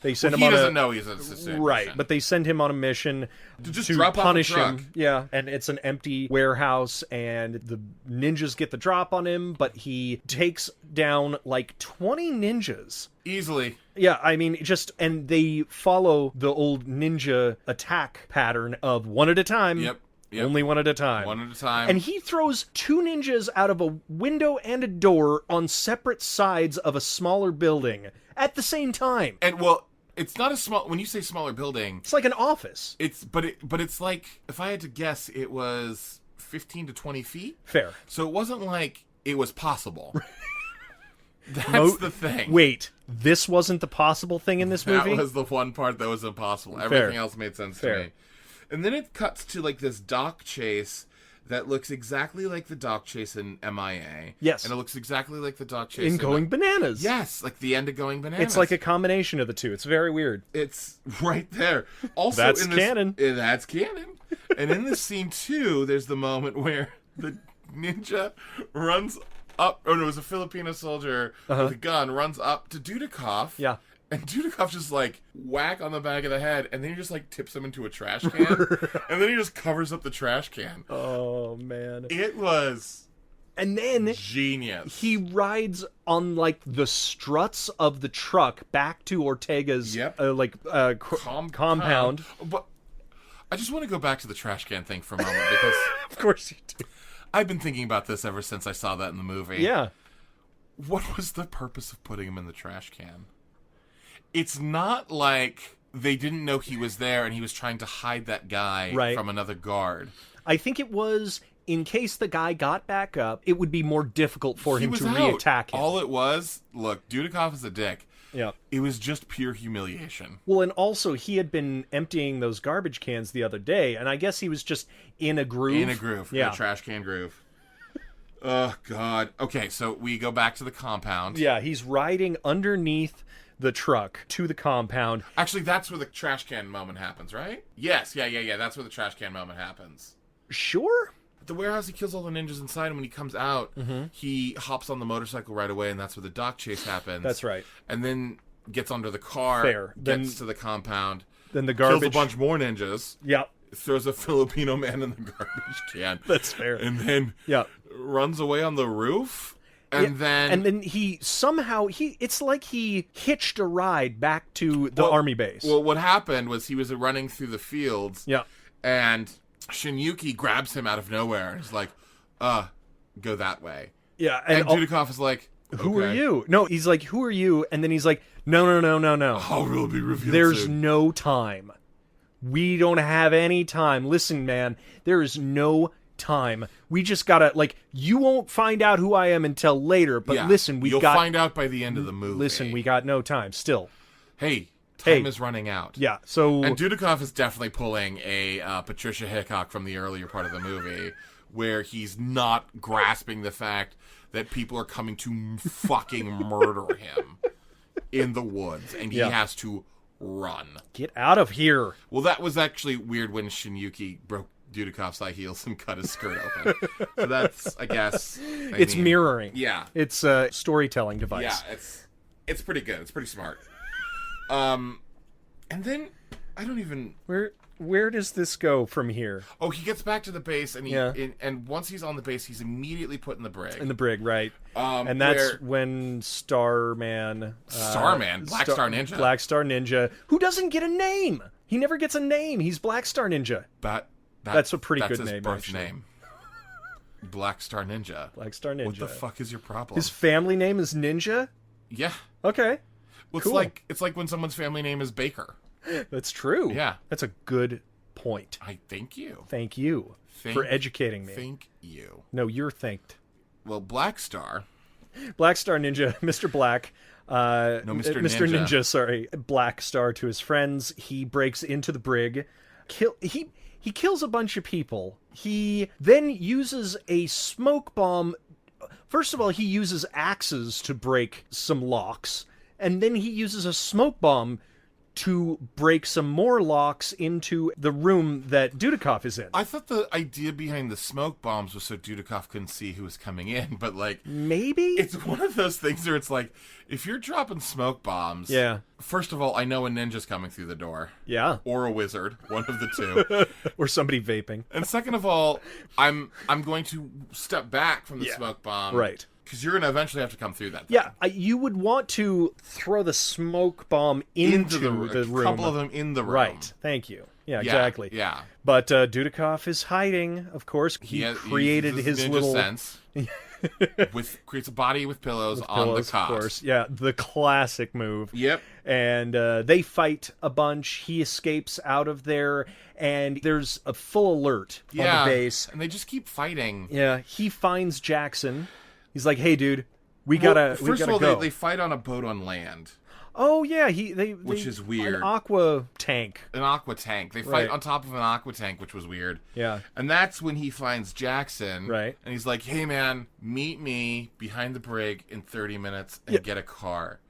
They send him he on doesn't know he's a suicide right, mission. but they send him on a mission To just to drop off a punish truck. him. Yeah, and it's an empty warehouse, and the ninjas get the drop on him, but he takes down like 20 ninjas. Easily. Yeah, I mean, and they follow the old ninja attack pattern of one at a time. Yep. Yep. Only one at a time. One at a time. And he throws 2 ninjas out of a window and a door on separate sides of a smaller building at the same time. And, well, it's not a small... When you say smaller building... It's like an office. But it's like... If I had to guess, it was 15 to 20 feet? Fair. So it wasn't like it was possible. That's the thing. Wait, this wasn't the possible thing in this movie? That was the one part that was impossible. Everything else made sense to me. And then it cuts to, like, this dock chase that looks exactly like the dock chase in MIA. Yes. And it looks exactly like the dock chase in Going Bananas. Yes, like the end of Going Bananas. It's like a combination of the two. It's very weird. It's right there. Also, that's canon. That's canon. And in this scene, too, there's the moment where the ninja runs up... Oh, no, it was a Filipino soldier with a gun, runs up to Dudikoff. Yeah. And Dudikoff just, like, whack on the back of the head, and then he just, like, tips him into a trash can. And then he just covers up the trash can. Oh, man. It was... And then... genius. He rides on, like, the struts of the truck back to Ortega's, compound. But I just want to go back to the trash can thing for a moment, because... Of course you do. I've been thinking about this ever since I saw that in the movie. Yeah. What was the purpose of putting him in the trash can? It's not like they didn't know he was there and he was trying to hide that guy from another guard. I think it was, in case the guy got back up, it would be more difficult for him to reattack him. All it was, look, Dudikoff is a dick. Yeah. It was just pure humiliation. Well, and also, he had been emptying those garbage cans the other day, and I guess he was just in a groove. In a trash can groove. Oh, God. Okay, so we go back to the compound. Yeah, he's riding underneath the truck to the compound. Actually, that's where the trash can moment happens, right? Yes, yeah. That's where the trash can moment happens. Sure? At the warehouse, he kills all the ninjas inside, and when he comes out, he hops on the motorcycle right away, and that's where the dock chase happens. That's right. And then gets under the car, gets to the compound, then the garbage... kills a bunch more ninjas. Yep. Throws a Filipino man in the garbage can. That's fair. And then runs away on the roof. And then he somehow it's like he hitched a ride back to the army base. Well, what happened was he was running through the fields. Yeah. And Shinyuki grabs him out of nowhere and is like, go that way. Yeah. And Dudikoff is like, who are you? No, he's like, who are you? And then he's like, no. I'll really be revealed There's soon. no time. We don't have any time. Listen, man, there is no time. We just gotta, like, you won't find out who I am until later, but listen, you'll find out by the end of the movie. Listen, we got no time still. Hey, time is running out. Yeah, so... And Dudikoff is definitely pulling a Patricia Hickok from the earlier part of the movie, where he's not grasping the fact that people are coming to fucking murder him in the woods, and he has to run. Get out of here. Well, that was actually weird when Shinyuki broke Dudikoff's high heels and cut his skirt open. So that's, I guess... It's mirroring. Yeah. It's a storytelling device. Yeah, it's pretty good. It's pretty smart. And then, I don't even... Where does this go from here? Oh, he gets back to the base, and and once he's on the base, he's immediately put in the brig. In the brig, right. And that's when Starman... Black Star Ninja. Black Star Ninja, who doesn't get a name. He never gets a name. He's Black Star Ninja. That's a pretty good name, That's his birth name. Black Star Ninja. Black Star Ninja. What the fuck is your problem? His family name is Ninja? Yeah. Okay. Well, cool. It's like when someone's family name is Baker. That's true. Yeah. That's a good point. I thank you. Thank you for educating me. Thank you. No, you're thanked. Well, Black Star Ninja, Mr. Black. Mr. Ninja, sorry. Black Star to his friends. He breaks into the brig. He kills a bunch of people. He then uses a smoke bomb. First of all, he uses axes to break some locks. And then he uses a smoke bomb to break some more locks into the room that Dudikoff is in. I thought the idea behind the smoke bombs was so Dudikoff couldn't see who was coming in, but like... Maybe? It's one of those things where it's like, if you're dropping smoke bombs... Yeah. First of all, I know a ninja's coming through the door. Yeah. Or a wizard. One of the two. Or somebody vaping. And second of all, I'm going to step back from the smoke bomb. Right. Because you're going to eventually have to come through that thing. Yeah, you would want to throw the smoke bomb into the room. A couple of them in the room. Right, thank you. Yeah, exactly. Yeah. But Dudikoff is hiding, of course. He created uses his ninja little... sense. Creates a body with pillows on pillows, the cot. of course. Yeah, the classic move. Yep. And they fight a bunch. He escapes out of there, and there's a full alert on the base. And they just keep fighting. Yeah, he finds Jackson. He's like, "Hey, dude, we gotta go. They fight on a boat on land. Oh yeah, which is weird. An aqua tank. They fight on top of an aqua tank, which was weird. Yeah. And that's when he finds Jackson. Right. And he's like, "Hey man, meet me behind the brig in 30 minutes and get a car."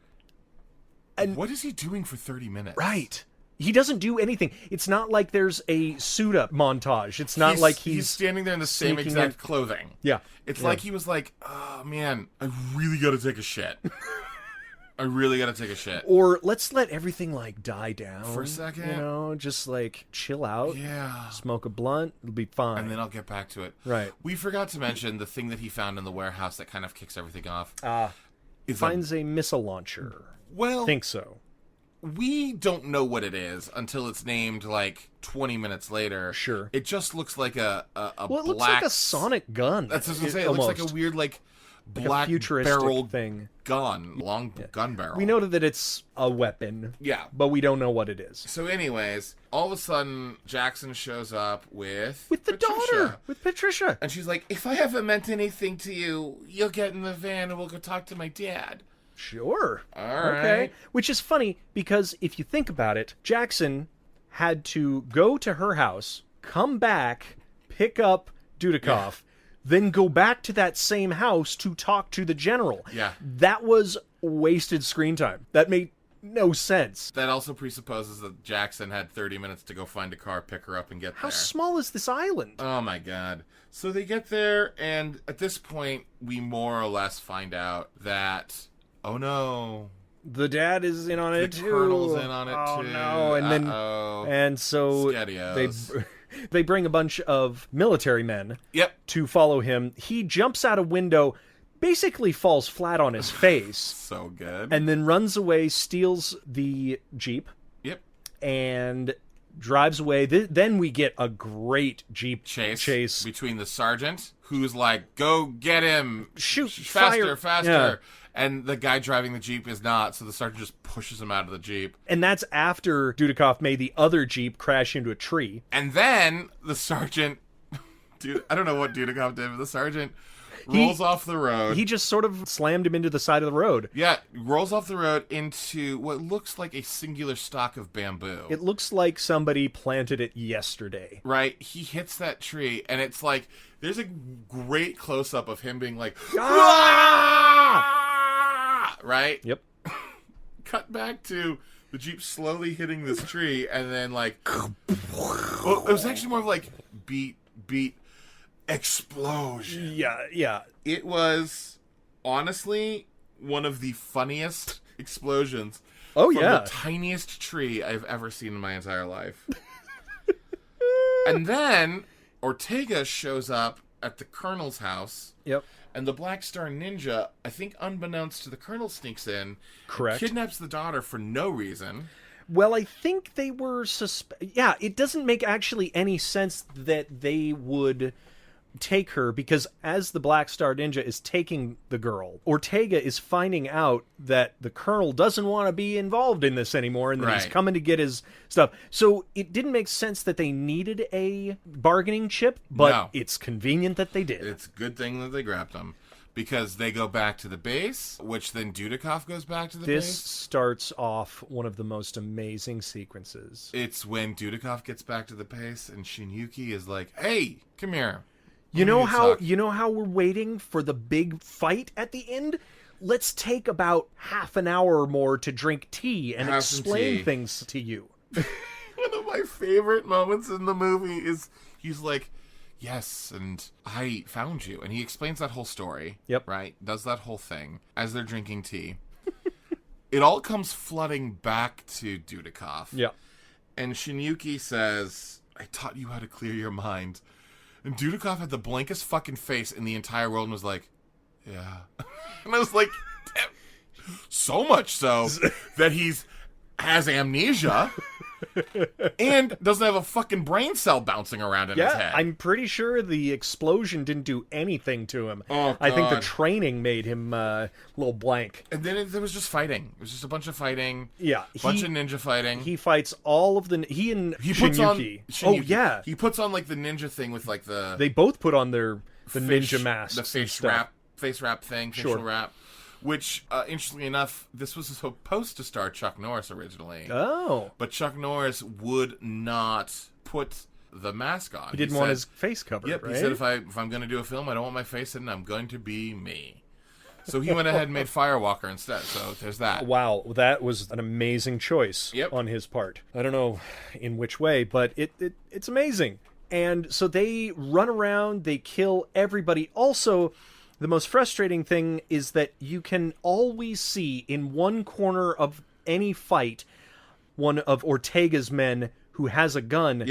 And what is he doing for 30 minutes? Right. He doesn't do anything. It's not like there's a suit-up montage. It's not like he's standing there in the same exact clothing. Yeah. It's like he was like, "Oh man, I really gotta take a shit." I really gotta take a shit. Or let's let everything like die down for a second. You know, just like chill out. Yeah. Smoke a blunt. It'll be fine. And then I'll get back to it. Right. We forgot to mention the thing that he found in the warehouse that kind of kicks everything off. Finds a missile launcher. Well, I think so. We don't know what it is until it's named like 20 minutes later. Sure. It just looks like a it looks like a sonic gun. That's what I was gonna say. It looks like a weird like black futuristic barrel thing. Long gun barrel. We know that it's a weapon. Yeah. But we don't know what it is. So anyways, all of a sudden Jackson shows up with the Patricia. daughter. With Patricia. And she's like, "If I haven't meant anything to you, you'll get in the van and we'll go talk to my dad." Sure. All right. Okay. Which is funny because if you think about it, Jackson had to go to her house, come back, pick up Dudikoff, then go back to that same house to talk to the general. Yeah. That was wasted screen time. That made no sense. That also presupposes that Jackson had 30 minutes to go find a car, pick her up, and get there. How small is this island? Oh my god. So they get there, and at this point, we more or less find out that, oh no, the dad is in on it too. The colonel's in on it too. Oh no! And so they bring a bunch of military men. To follow him. He jumps out a window, basically falls flat on his face. So good. And then runs away, steals the Jeep. And drives away. Then we get a great Jeep chase between the sergeant, who's like, "Go get him! Shoot! Faster! Fire. Yeah. And the guy driving the Jeep is not, so the sergeant just pushes him out of the Jeep. And that's after Dudikoff made the other Jeep crash into a tree. And then the sergeant... Dude, I don't know what Dudikoff did, but the sergeant rolls off the road. He just sort of slammed him into the side of the road. Yeah, rolls off the road into what looks like a singular stalk of bamboo. It looks like somebody planted it yesterday. Right? He hits that tree, and it's like... There's a great close-up of him being like... Ah! Right? Yep. Cut back to the Jeep slowly hitting this tree, and then like, well, it was actually more of like beat, explosion. Yeah. It was honestly one of the funniest explosions. Oh from yeah, the tiniest tree I've ever seen in my entire life. And then Ortega shows up at the colonel's house. Yep. And the Black Star Ninja, I think unbeknownst to the colonel, sneaks in. Correct. Kidnaps the daughter for no reason. Well, I think they were yeah, it doesn't make actually any sense that they would take her, because as the Black Star Ninja is taking the girl, Ortega is finding out that the colonel doesn't want to be involved in this anymore, and that he's coming to get his stuff. So it didn't make sense that they needed a bargaining chip, but it's convenient that they did. It's a good thing that they grabbed them, because they go back to the base, which then Dudikoff goes back to the base. This starts off one of the most amazing sequences. It's when Dudikoff gets back to the base, and Shinyuki is like, "Hey, come here. You know how we're waiting for the big fight at the end? Let's take about half an hour or more to drink tea and explain things to you." One of my favorite moments in the movie is he's like, "Yes, and I found you." And he explains that whole story. Yep. Right? Does that whole thing as they're drinking tea. It all comes flooding back to Dudikoff. Yeah. And Shinyuki says, "I taught you how to clear your mind." And Dudikoff had the blankest fucking face in the entire world and was like, "Yeah." And I was like, damn. So much so that he's has amnesia and doesn't have a fucking brain cell bouncing around in his head. I'm pretty sure the explosion didn't do anything to him. Oh, God. I think the training made him a little blank. And then there was just fighting. It was just a bunch of fighting. Yeah. A bunch of ninja fighting. He fights all of the... He and puts on Shinyuki. Shinyuki. Oh, yeah. He puts on, like, the ninja thing with, like, the... They both put on the ninja masks. The face wrap thing, facial wrap. Which, interestingly enough, this was supposed to star Chuck Norris originally. Oh. But Chuck Norris would not put the mask on. He didn't want his face covered, Yep, right? he said, if I'm going to do a film, I don't want my face in, I'm going to be me. So he went ahead and made Firewalker instead, so there's that. Wow, that was an amazing choice on his part. I don't know in which way, but it's amazing. And so they run around, they kill everybody. Also, the most frustrating thing is that you can always see in one corner of any fight one of Ortega's men who has a gun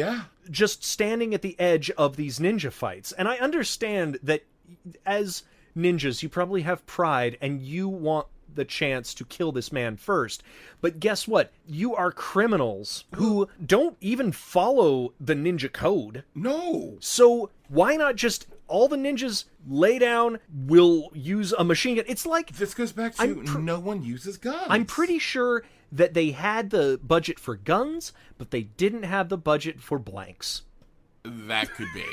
just standing at the edge of these ninja fights. And I understand that as ninjas, you probably have pride and you want the chance to kill this man first. But guess what? You are criminals who don't even follow the ninja code. No. So why not just all the ninjas lay down, will use a machine gun? It's like... This goes back to no one uses guns. I'm pretty sure that they had the budget for guns, but they didn't have the budget for blanks. That could be.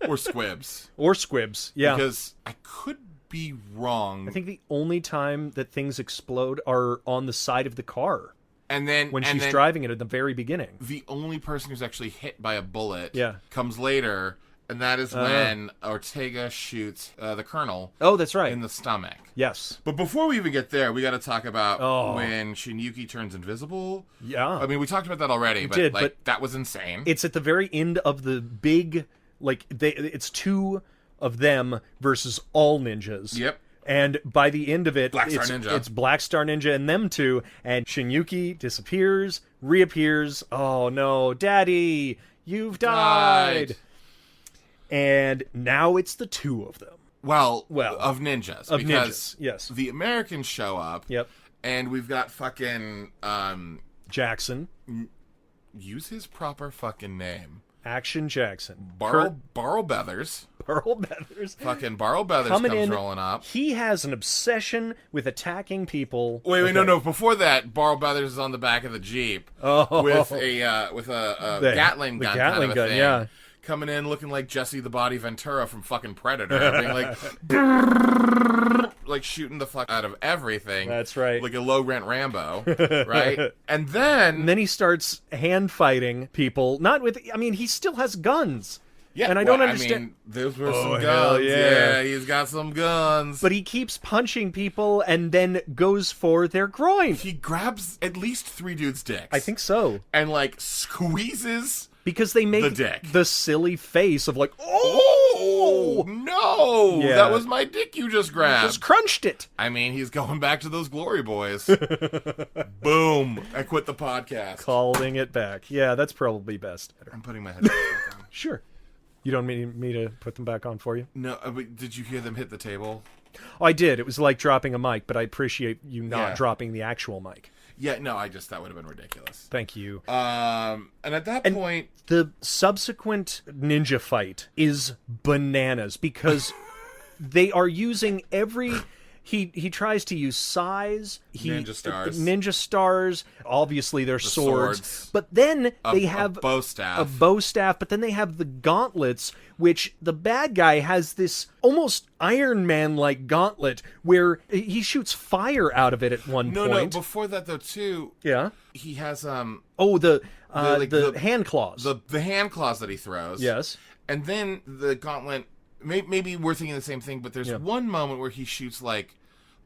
Or squibs. Or squibs, yeah. Because I could be wrong. I think the only time that things explode are on the side of the car. And then when she's driving it at the very beginning. The only person who's actually hit by a bullet comes later, and that is when Ortega shoots the colonel. Oh, that's right. In the stomach. Yes. But before we even get there, we got to talk about when Shinyuki turns invisible. Yeah. I mean, we talked about that already, but that was insane. It's at the very end of the big, it's two of them versus all ninjas. Yep. And by the end of it, it's Black Star Ninja and them two, and Shinyuki disappears, reappears. Oh no, Daddy, you've died. And now it's the two of them. Well, of ninjas. Of because ninjas, yes. The Americans show up. Yep. And we've got fucking... Jackson. Use his proper fucking name. Action Jackson. Barrel Beathers. Barrel Beathers. Fucking Barrel Beathers comes rolling up. He has an obsession with attacking people. Wait, no. Before that, Barrel Beathers is on the back of the Jeep with a Gatling gun. Gatling gun, thing, coming in looking like Jesse the Body Ventura from fucking Predator, being like shooting the fuck out of everything. That's right. Like a low rent Rambo, right? And then he starts hand fighting people. Not with, I mean, he still has guns. Yeah, and I don't understand. I mean, those were some guns. Yeah, he's got some guns. But he keeps punching people and then goes for their groin. He grabs at least 3 dudes' dicks. I think so. And squeezes. Because they make the silly face of oh no, that was my dick you just grabbed. You just crunched it. I mean, he's going back to those glory boys. Boom! I quit the podcast. Calling it back. Yeah, that's probably best. I'm putting my headphones back on. Sure. You don't need me to put them back on for you? No. But did you hear them hit the table? Oh, I did. It was like dropping a mic, but I appreciate you not dropping the actual mic. Yeah, no, that would have been ridiculous. Thank you. And at that point... The subsequent ninja fight is bananas because they are using every... He tries to use size. Ninja stars. Obviously, they're swords. But then they have a bow staff. A bow staff. But then they have the gauntlets, which the bad guy has this almost Iron Man-like gauntlet where he shoots fire out of it at one point. No. Before that, though, too. Yeah. He has the hand claws. The hand claws that he throws. Yes. And then the gauntlet. Maybe we're thinking the same thing, but there's one moment where he shoots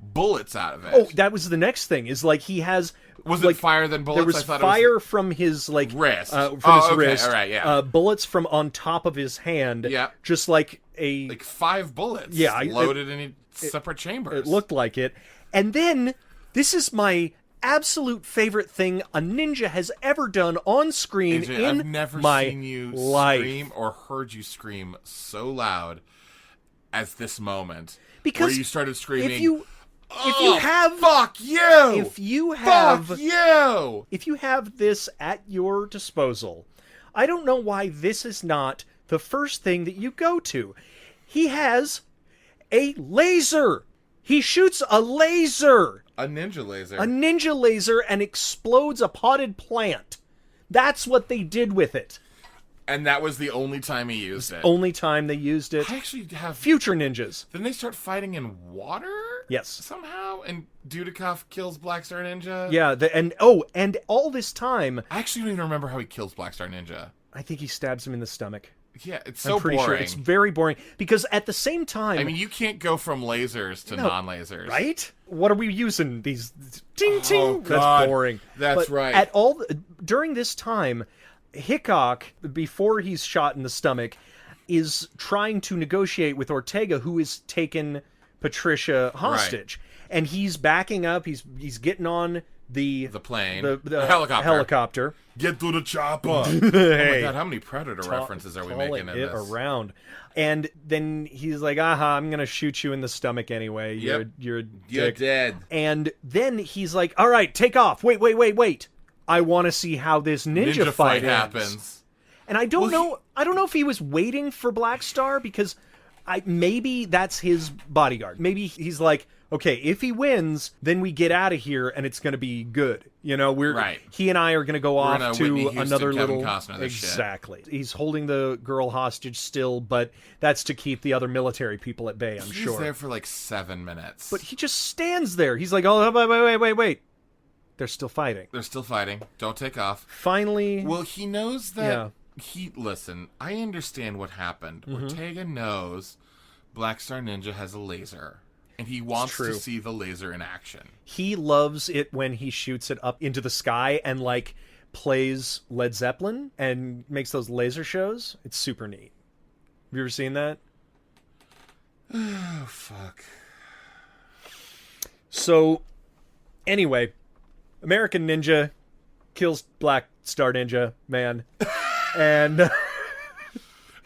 bullets out of it. Oh, that was the next thing. Is he has. Was it fire than bullets? There was fire from his wrist. From his wrist. All right, yeah. Bullets from on top of his hand. Yeah. Just like a 5 bullets. Yeah, loaded in a separate chambers. It looked like it, and then this is my absolute favorite thing a ninja has ever done on screen AJ, in I've never my seen you life. Scream or heard you scream so loud as this moment. Because where you started screaming, If you have fuck you. If you have Fuck you. If you have this at your disposal, I don't know why this is not the first thing that you go to. He has a laser. He shoots a laser. A ninja laser. A ninja laser and explodes a potted plant. That's what they did with it. And that was the only time he used it. Only time they used it. I actually have... Future ninjas. Then they start fighting in water? Yes. Somehow? And Dudikoff kills Black Star Ninja? Yeah, and all this time... I actually don't even remember how he kills Black Star Ninja. I think he stabs him in the stomach. Yeah, it's so I'm pretty boring. sure it's very boring. Because at the same time... I mean, you can't go from lasers to non-lasers. Right? What are we using? These... Ting, ting. Oh, God. That's boring. That's right. During this time... Hickok, before he's shot in the stomach, is trying to negotiate with Ortega, who has taken Patricia hostage. Right. And he's backing up, he's getting on the plane. The helicopter. Get to the chopper. Hey, oh my God, how many Predator references are we making in this? Around. And then he's like, I'm gonna shoot you in the stomach anyway. You're dead. And then he's like, all right, take off. Wait. I want to see how this ninja fight happens. And I don't know if he was waiting for Black Star, because maybe that's his bodyguard. Maybe he's like, okay, if he wins, then we get out of here and it's going to be good. You know, he and I are going to go off to another little... Exactly. Shit. He's holding the girl hostage still, but that's to keep the other military people at bay, I'm sure. He's there for like 7 minutes. But he just stands there. He's like, oh, wait. They're still fighting. Don't take off. Finally... Well, he knows that... Yeah. Listen, I understand what happened. Mm-hmm. Ortega knows Black Star Ninja has a laser. And he wants to see the laser in action. He loves it when he shoots it up into the sky and, like, plays Led Zeppelin and makes those laser shows. It's super neat. Have you ever seen that? Oh, fuck. So, anyway... American Ninja kills Black Star Ninja Man, and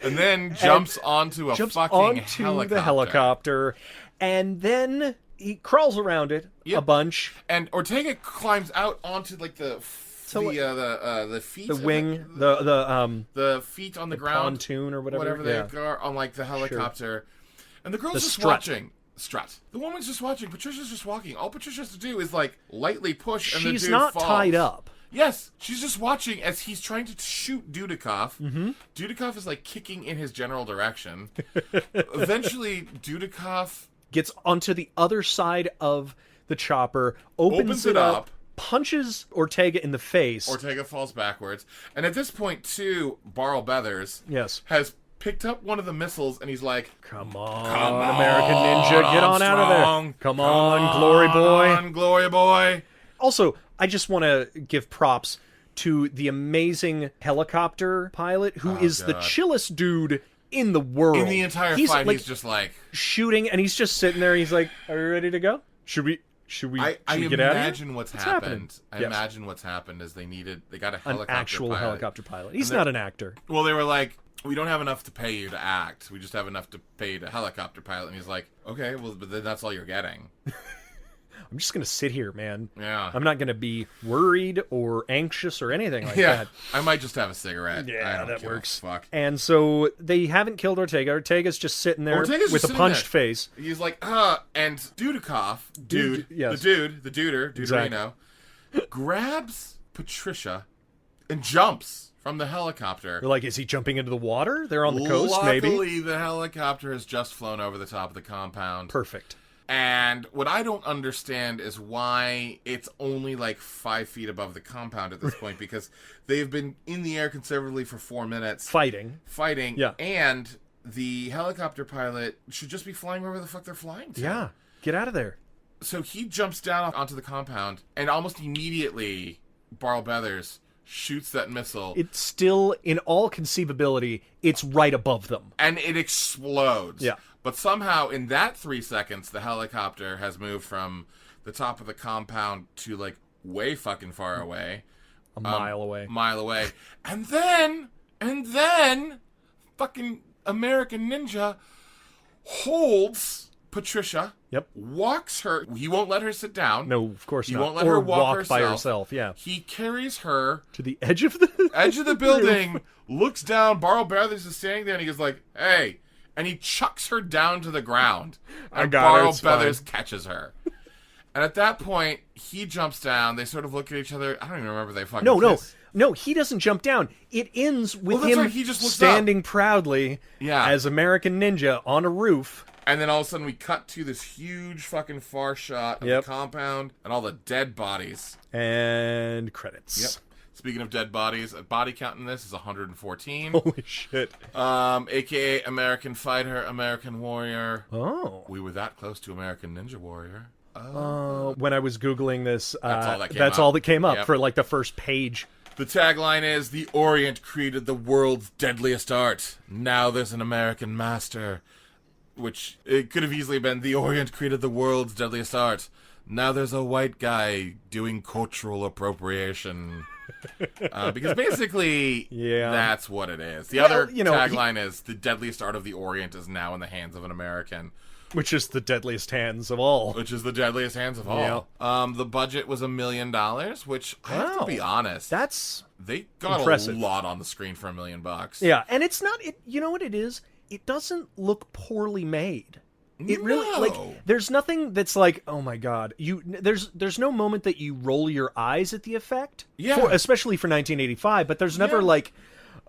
then jumps onto the helicopter, and then he crawls around it a bunch. And Ortega climbs out onto like the feet, the wing, the feet on the ground, pontoon or whatever they are on like the helicopter, and the girl's just watching. Strut. The woman's just watching. Patricia's just walking. All Patricia has to do is like lightly push, and the dude falls. She's not tied up. Yes, she's just watching as he's trying to shoot Dudikoff. Mm-hmm. Dudikoff is like kicking in his general direction. Eventually, Dudikoff gets onto the other side of the chopper, opens it up, punches Ortega in the face. Ortega falls backwards, and at this point, too, Barl Beathers has picked up one of the missiles, and he's like, Come on, American Ninja, get on out of there. Come on, glory boy. Also, I just want to give props to the amazing helicopter pilot, who is the chillest dude in the world. In the entire fight, he's just like... shooting, and he's just sitting there, he's like, are you ready to go? Should we get out of here? I imagine what's happened. I imagine what's happened is they got a helicopter An actual pilot. Helicopter pilot. He's not an actor. Well, they were like, we don't have enough to pay you to act. We just have enough to pay you to helicopter pilot. And he's like, okay, well, but then that's all you're getting. I'm just going to sit here, man. Yeah. I'm not going to be worried or anxious or anything like that. I might just have a cigarette. Yeah, that works. Fuck. And so they haven't killed Ortega. Ortega's just sitting there with a punched face. He's like, and Dudikoff, the Duderino, grabs Patricia and jumps from the helicopter. They're like, is he jumping into the water? They're on the coast, maybe? Luckily, the helicopter has just flown over the top of the compound. Perfect. And what I don't understand is why it's only like 5 feet above the compound at this point, because they've been in the air conservatively for 4 minutes. Fighting. Yeah. And the helicopter pilot should just be flying wherever the fuck they're flying to. Yeah. Get out of there. So he jumps down onto the compound, and almost immediately, Barl Beathers shoots that missile. It's still, in all conceivability, it's right above them. And it explodes. Yeah. But somehow, in that 3 seconds, the helicopter has moved from the top of the compound to, like, way fucking far away. A mile away. And then, fucking American Ninja holds Patricia Yep. walks her. He won't let her sit down. No, of course he not. won't let or her walk by herself. Yeah. He carries her To the edge of the building, looks down. Barrel Brothers is standing there, and he goes like, "Hey," and he chucks her down to the ground. And Barrel Brothers catches her. And at that point, he jumps down. They sort of look at each other. I don't even remember they fucking kiss. No, he doesn't jump down. It ends with that's him right, he just looks standing proudly as American Ninja on a roof. And then all of a sudden we cut to this huge fucking far shot of the compound and all the dead bodies. And credits. Yep. Speaking of dead bodies, body count in this is 114. Holy shit. AKA American Fighter, American Warrior. Oh. We were that close to American Ninja Warrior. When I was Googling this, that's all that came up for like the first page. The tagline is, "The Orient created the world's deadliest art. Now there's an American master." Which, it could have easily been, "The Orient created the world's deadliest art. Now there's a white guy doing cultural appropriation." Because basically, that's what it is. The other tagline is, "The deadliest art of the Orient is now in the hands of an American." Which is the deadliest hands of all. The budget was $1 million, which I have to be honest. They got impressive. A lot on the screen for $1 million. Yeah, and it's not. You know what it is? It doesn't look poorly made. It really there's nothing that's like, oh my god. There's no moment that you roll your eyes at the effect. Yeah. Especially for 1985, but there's never like,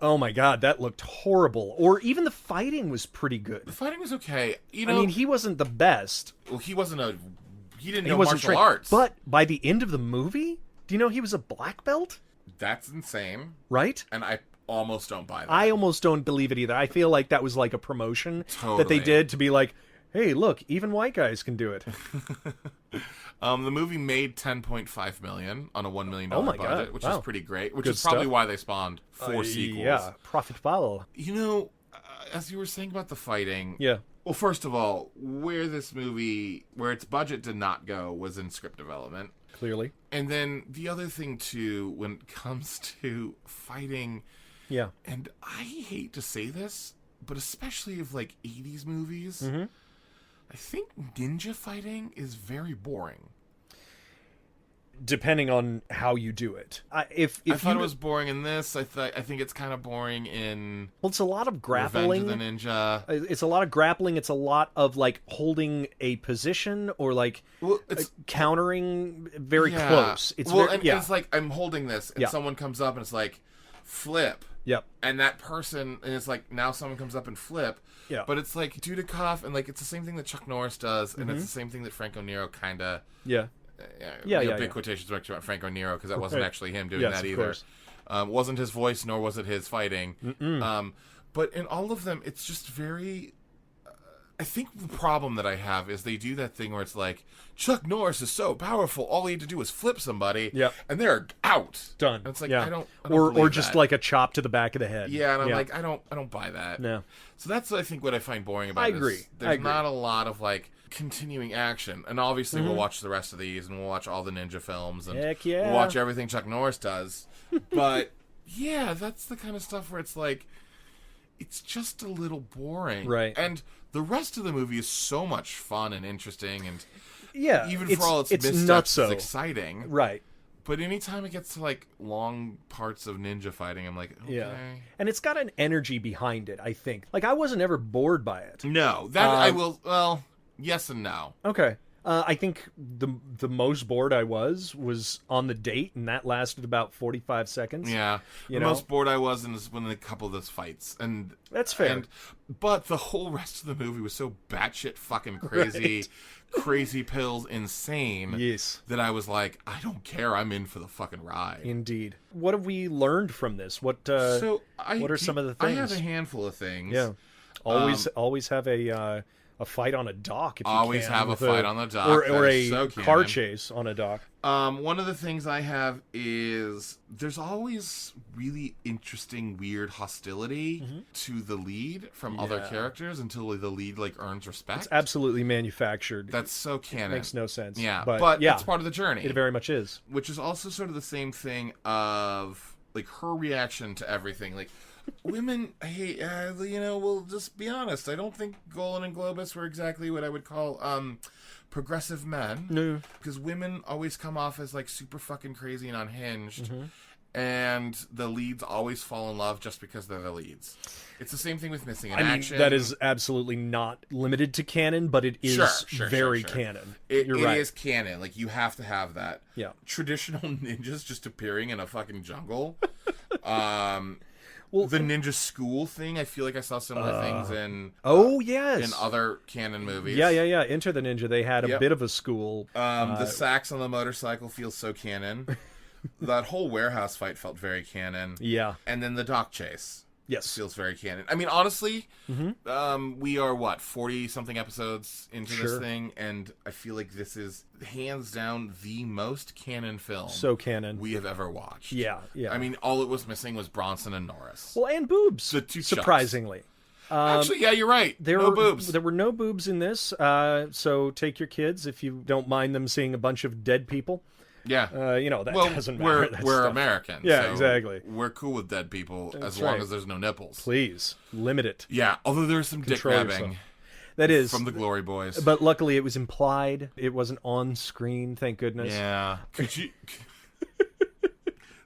oh my god, that looked horrible. Or even the fighting was pretty good. The fighting was okay. I mean, he wasn't the best. Well, he didn't know martial arts. But by the end of the movie, do you know he was a black belt? That's insane. Right? And I almost don't buy that. I almost don't believe it either. I feel like that was like a promotion that they did to be like, hey, look, even white guys can do it. The movie made $10.5 million on a $1 million budget, which is pretty great. Which is probably why they spawned 4 sequels. Yeah, profitable. As you were saying about the fighting. Yeah. Well, first of all, where its budget did not go was in script development. Clearly. And then the other thing too, when it comes to fighting. Yeah. And I hate to say this, but especially of like 80s movies. Mm-hmm. I think ninja fighting is very boring. Depending on how you do it. I thought it was boring in this. I think it's kind of boring in... Well, it's a lot of grappling. Revenge of the Ninja. It's a lot of grappling. It's a lot of, like, holding a position or, like, countering very close. It's it's like, I'm holding this, and someone comes up and it's like, flip. Yep. And that person, and it's like, now someone comes up and flip. Yeah. But it's like Dudikoff, and like, it's the same thing that Chuck Norris does, and it's the same thing that Franco Nero kind of... Yeah. Big quotations marks about Franco Nero, because that wasn't actually him doing that either. Wasn't his voice, nor was it his fighting. But in all of them, it's just very... I think the problem that I have is they do that thing where it's like, Chuck Norris is so powerful, all he had to do was flip somebody, and they're out. Done. And it's like, I don't or just that. Like a chop to the back of the head. Yeah, and I'm like, I don't buy that. No. So that's, I think, what I find boring about I it. agree. There's not a lot of, like, continuing action. And obviously we'll watch the rest of these, and we'll watch all the ninja films, and heck yeah. we'll watch everything Chuck Norris does. But, yeah, that's the kind of stuff where it's like, it's just a little boring. Right. And the rest of the movie is so much fun and interesting, and even for all its missteps, it's exciting. Right. But anytime it gets to, like, long parts of ninja fighting, I'm like, okay. Yeah. And it's got an energy behind it, I think. Like, I wasn't ever bored by it. No. I will... Well, yes and no. Okay. I think the most bored I was on the date, and that lasted about 45 seconds. Yeah. The most bored I was is when a couple of those fights. And that's fair. But the whole rest of the movie was so batshit fucking crazy, crazy pills, insane. Yes. That I was like, I don't care. I'm in for the fucking ride. Indeed. What have we learned from this? What are some of the things? I have a handful of things. Yeah. Always have a fight on a dock. If you always can, have a fight on the dock, or a car chase on a dock. One of the things I have is there's always really interesting, weird hostility to the lead from other characters until the lead like earns respect. It's absolutely manufactured. That's so canon. It makes no sense. Yeah, but it's part of the journey. It very much is. Which is also sort of the same thing of like her reaction to everything, like. Women, hey, we'll just be honest. I don't think Golan and Globus were exactly what I would call progressive men. No. Because women always come off as like super fucking crazy and unhinged. And the leads always fall in love just because they're the leads. It's the same thing with missing in action. That is absolutely not limited to canon, but it is very canon. You're right. It is canon. Like, you have to have that. Yeah. Traditional ninjas just appearing in a fucking jungle. The ninja school thing, I feel like I saw similar things in... yes. In other canon movies. Yeah. Enter the Ninja, they had a bit of a school. The sax on the motorcycle feels so canon. That whole warehouse fight felt very canon. Yeah. And then the dock chase. Yes. Feels very canon. I mean, honestly, we are, 40-something episodes into this thing, and I feel like this is, hands down, the most canon film we have ever watched. Yeah. I mean, all it was missing was Bronson and Norris. Well, and boobs, the two surprisingly. Actually, yeah, you're right. No boobs. There were no boobs in this, so take your kids if you don't mind them seeing a bunch of dead people. Yeah. That doesn't matter. We're Americans. Yeah, so exactly. We're cool with dead people That's as long right. as there's no nipples. Please, limit it. Yeah, although there's some dick grabbing. That is. From the Glory Boys. But luckily it was implied. It wasn't on screen, thank goodness. Yeah. Could you...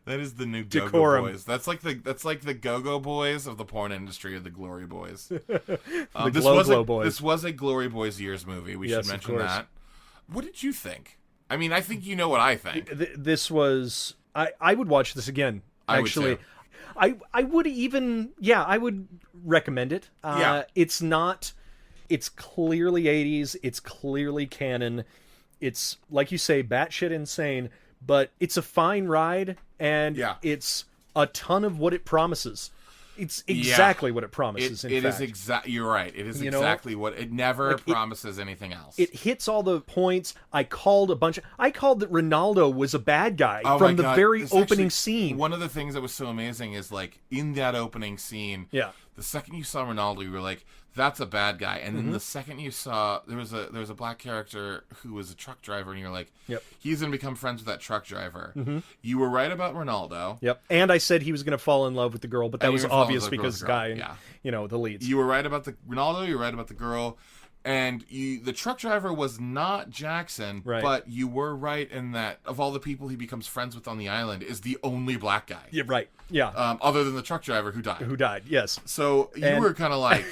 That is the new Decorum. Go-Go Boys. That's like the Go-Go Boys of the porn industry, of the Glory Boys. The Glow Boys. This was a Glory Boys Years movie. We should mention that. What did you think? I mean, I think you know what I think. This was... I would watch this again, actually. I would too. I would even... Yeah, I would recommend it. It's not... It's clearly 80s. It's clearly canon. It's, like you say, batshit insane, but it's a fine ride, and it's a ton of what it promises. It's exactly what it promises, in fact. You're right. It is exactly what... It never promises anything else. It hits all the points. I called that Ronaldo was a bad guy from the very opening scene. One of the things that was so amazing is, like, in that opening scene, the second you saw Ronaldo, you were like, that's a bad guy. And then the second you saw... There was a black character who was a truck driver, and you're like, he's going to become friends with that truck driver. You were right about Ronaldo. Yep. And I said he was going to fall in love with the girl, but that was obvious because guy, the leads. You were right about the Ronaldo, you were right about the girl. And the truck driver was not Jackson, but you were right in that of all the people he becomes friends with on the island is the only black guy. Yeah, right. Yeah. Other than the truck driver who died. Yes. So you were kind of like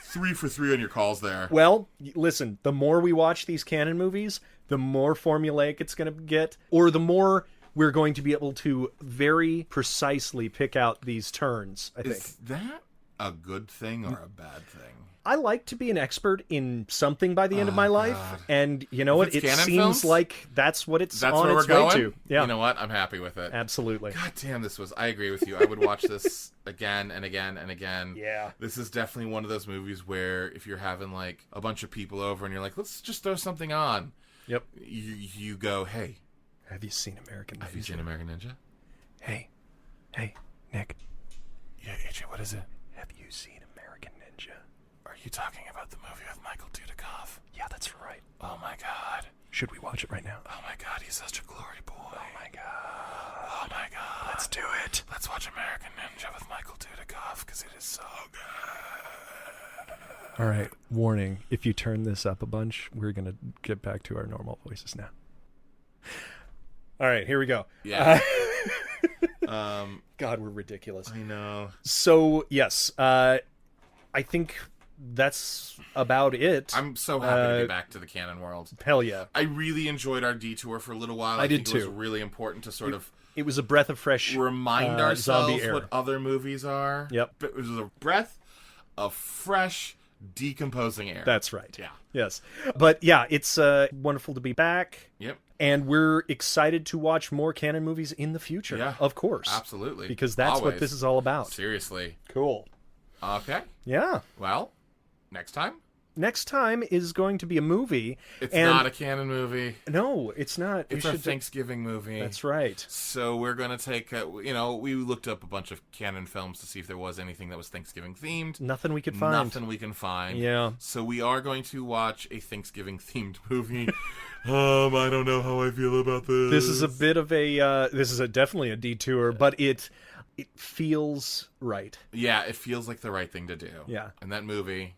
3 for 3 on your calls there. Well, listen, the more we watch these canon movies, the more formulaic it's going to get, or the more we're going to be able to very precisely pick out these turns, I think. Is that a good thing or a bad thing? I like to be an expert in something by the end of my life, and you know what? It seems films? like that's what it's that's on where its we're going? way to. Yeah. You know what? I'm happy with it. Absolutely. God damn, I agree with you. I would watch this again and again and again. Yeah. This is definitely one of those movies where if you're having like a bunch of people over and you're like, let's just throw something on. Yep. You go, hey. Have you seen American Ninja? Have you seen American Ninja? Hey, Nick. Yeah, AJ, what is it? Have you seen American Ninja? Are you talking about the movie with Michael Dudikoff? Yeah, that's right. Oh my god. Should we watch it right now? Oh my god, he's such a glory boy. Oh my god. Oh my god. Let's do it. Let's watch American Ninja with Michael Dudikoff, because it is so good. All right, warning. If you turn this up a bunch, we're going to get back to our normal voices now. All right, here we go. Yeah. God, we're ridiculous. I know. So, yes, I think that's about it. I'm so happy to get back to the canon world. Hell yeah. I really enjoyed our detour for a little while. I did think too. It was really important to sort of... It was a breath of fresh remind ourselves zombie air. what other movies are. Yep. But it was a breath of fresh, decomposing air. That's right. Yeah. Yes. But yeah, it's wonderful to be back. Yep. And we're excited to watch more canon movies in the future. Yeah. Of course. Absolutely. Because that's what this is all about. Seriously. Cool. Okay. Yeah. Well, next time? Next time is going to be a movie. It's not a canon movie. No, it's not. It's a Thanksgiving movie. That's right. So we're going to take, we looked up a bunch of canon films to see if there was anything that was Thanksgiving themed. Nothing we could find. Nothing we can find. Yeah. So we are going to watch a Thanksgiving themed movie. I don't know how I feel about this. This is a bit of a, this is definitely a detour, but it feels right. Yeah, it feels like the right thing to do. Yeah. And that movie,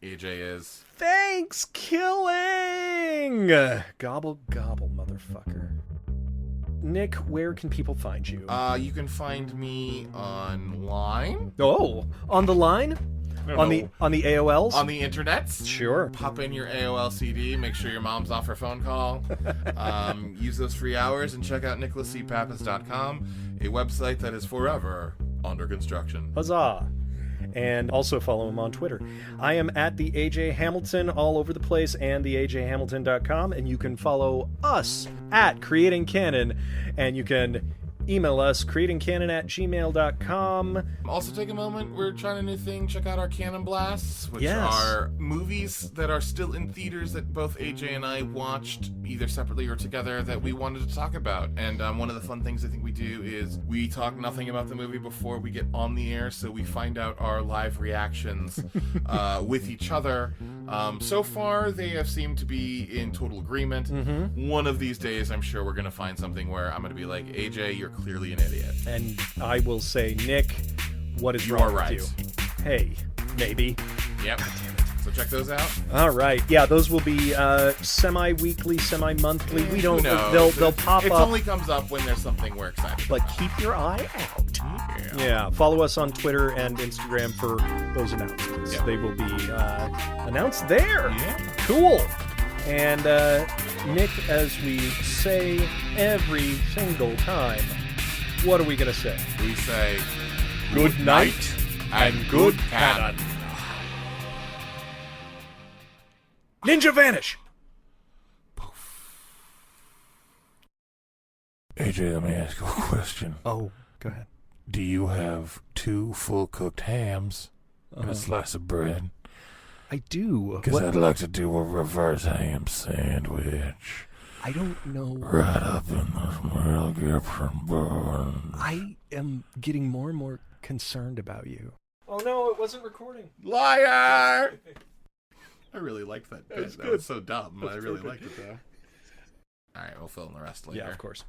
AJ is... Thanks, killing! Gobble, gobble, motherfucker. Nick, where can people find you? You can find me online. Oh, on the line? On the AOLs? On the internets. Sure. Pop in your AOL CD, make sure your mom's off her phone call. Use those free hours and check out nicholascpappas.com, a website that is forever under construction. Huzzah! And also follow him on Twitter. I am at the AJ Hamilton all over the place and the AJHamilton.com, and you can follow us at Creating Canon, and you can email us creatingcanon@gmail.com. Also take a moment, we're trying a new thing. Check out our Canon Blasts, which are movies that are still in theaters that both AJ and I watched either separately or together that we wanted to talk about. And one of the fun things I think we do is we talk nothing about the movie before we get on the air, so we find out our live reactions with each other. So far, they have seemed to be in total agreement. One of these days, I'm sure we're going to find something where I'm going to be like, AJ, you're clearly an idiot. And I will say, Nick, what is wrong with you? Hey, maybe. Yep. So check those out. All right. Yeah, those will be semi-weekly, semi-monthly. We don't. They'll pop up. It up. only comes up when there's something we're excited But about. keep your eye out. Yeah. Follow us on Twitter and Instagram for those announcements. Yeah. They will be announced there. Yeah. Cool. And Nick, as we say every single time, what are we gonna say? We say Good night and good cannon. Ninja vanish! AJ, let me ask you a question. Oh, go ahead. Do you have 2 full-cooked hams and a slice of bread? I do. Because I'd like to do a reverse ham sandwich. I don't know. Right up in the bun. I am getting more and more concerned about you. Oh no, it wasn't recording. Liar! I really liked that bit. That good. was so dumb. That's I really perfect. liked it, though. Alright, we'll fill in the rest later. Yeah, of course.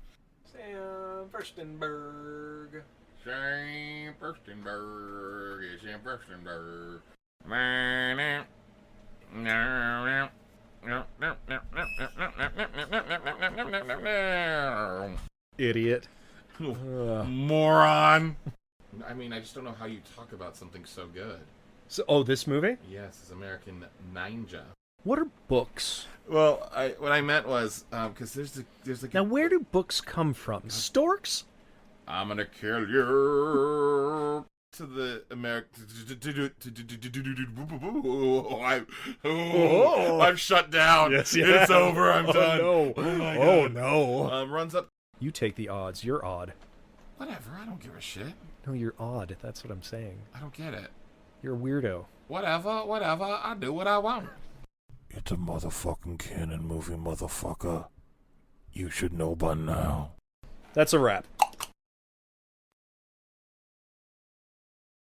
Sam Furstenberg. Sam Furstenberg. Sam Furstenberg. Idiot. Moron. I mean, I just don't know how you talk about something so good. So, this movie? Yes, it's American Ninja. What are books? Well, what I meant was because there's like Now, where do books come from? Storks? I'm gonna kill you to the American. I'm shut down. Yes, It's over. I'm done. No. Oh my Oh God. no. Runs up. You take the odds. You're odd. Whatever. I don't give a shit. No, you're odd. That's what I'm saying. I don't get it. You're a weirdo. Whatever. I do what I want. It's a motherfucking canon movie, motherfucker. You should know by now. That's a wrap.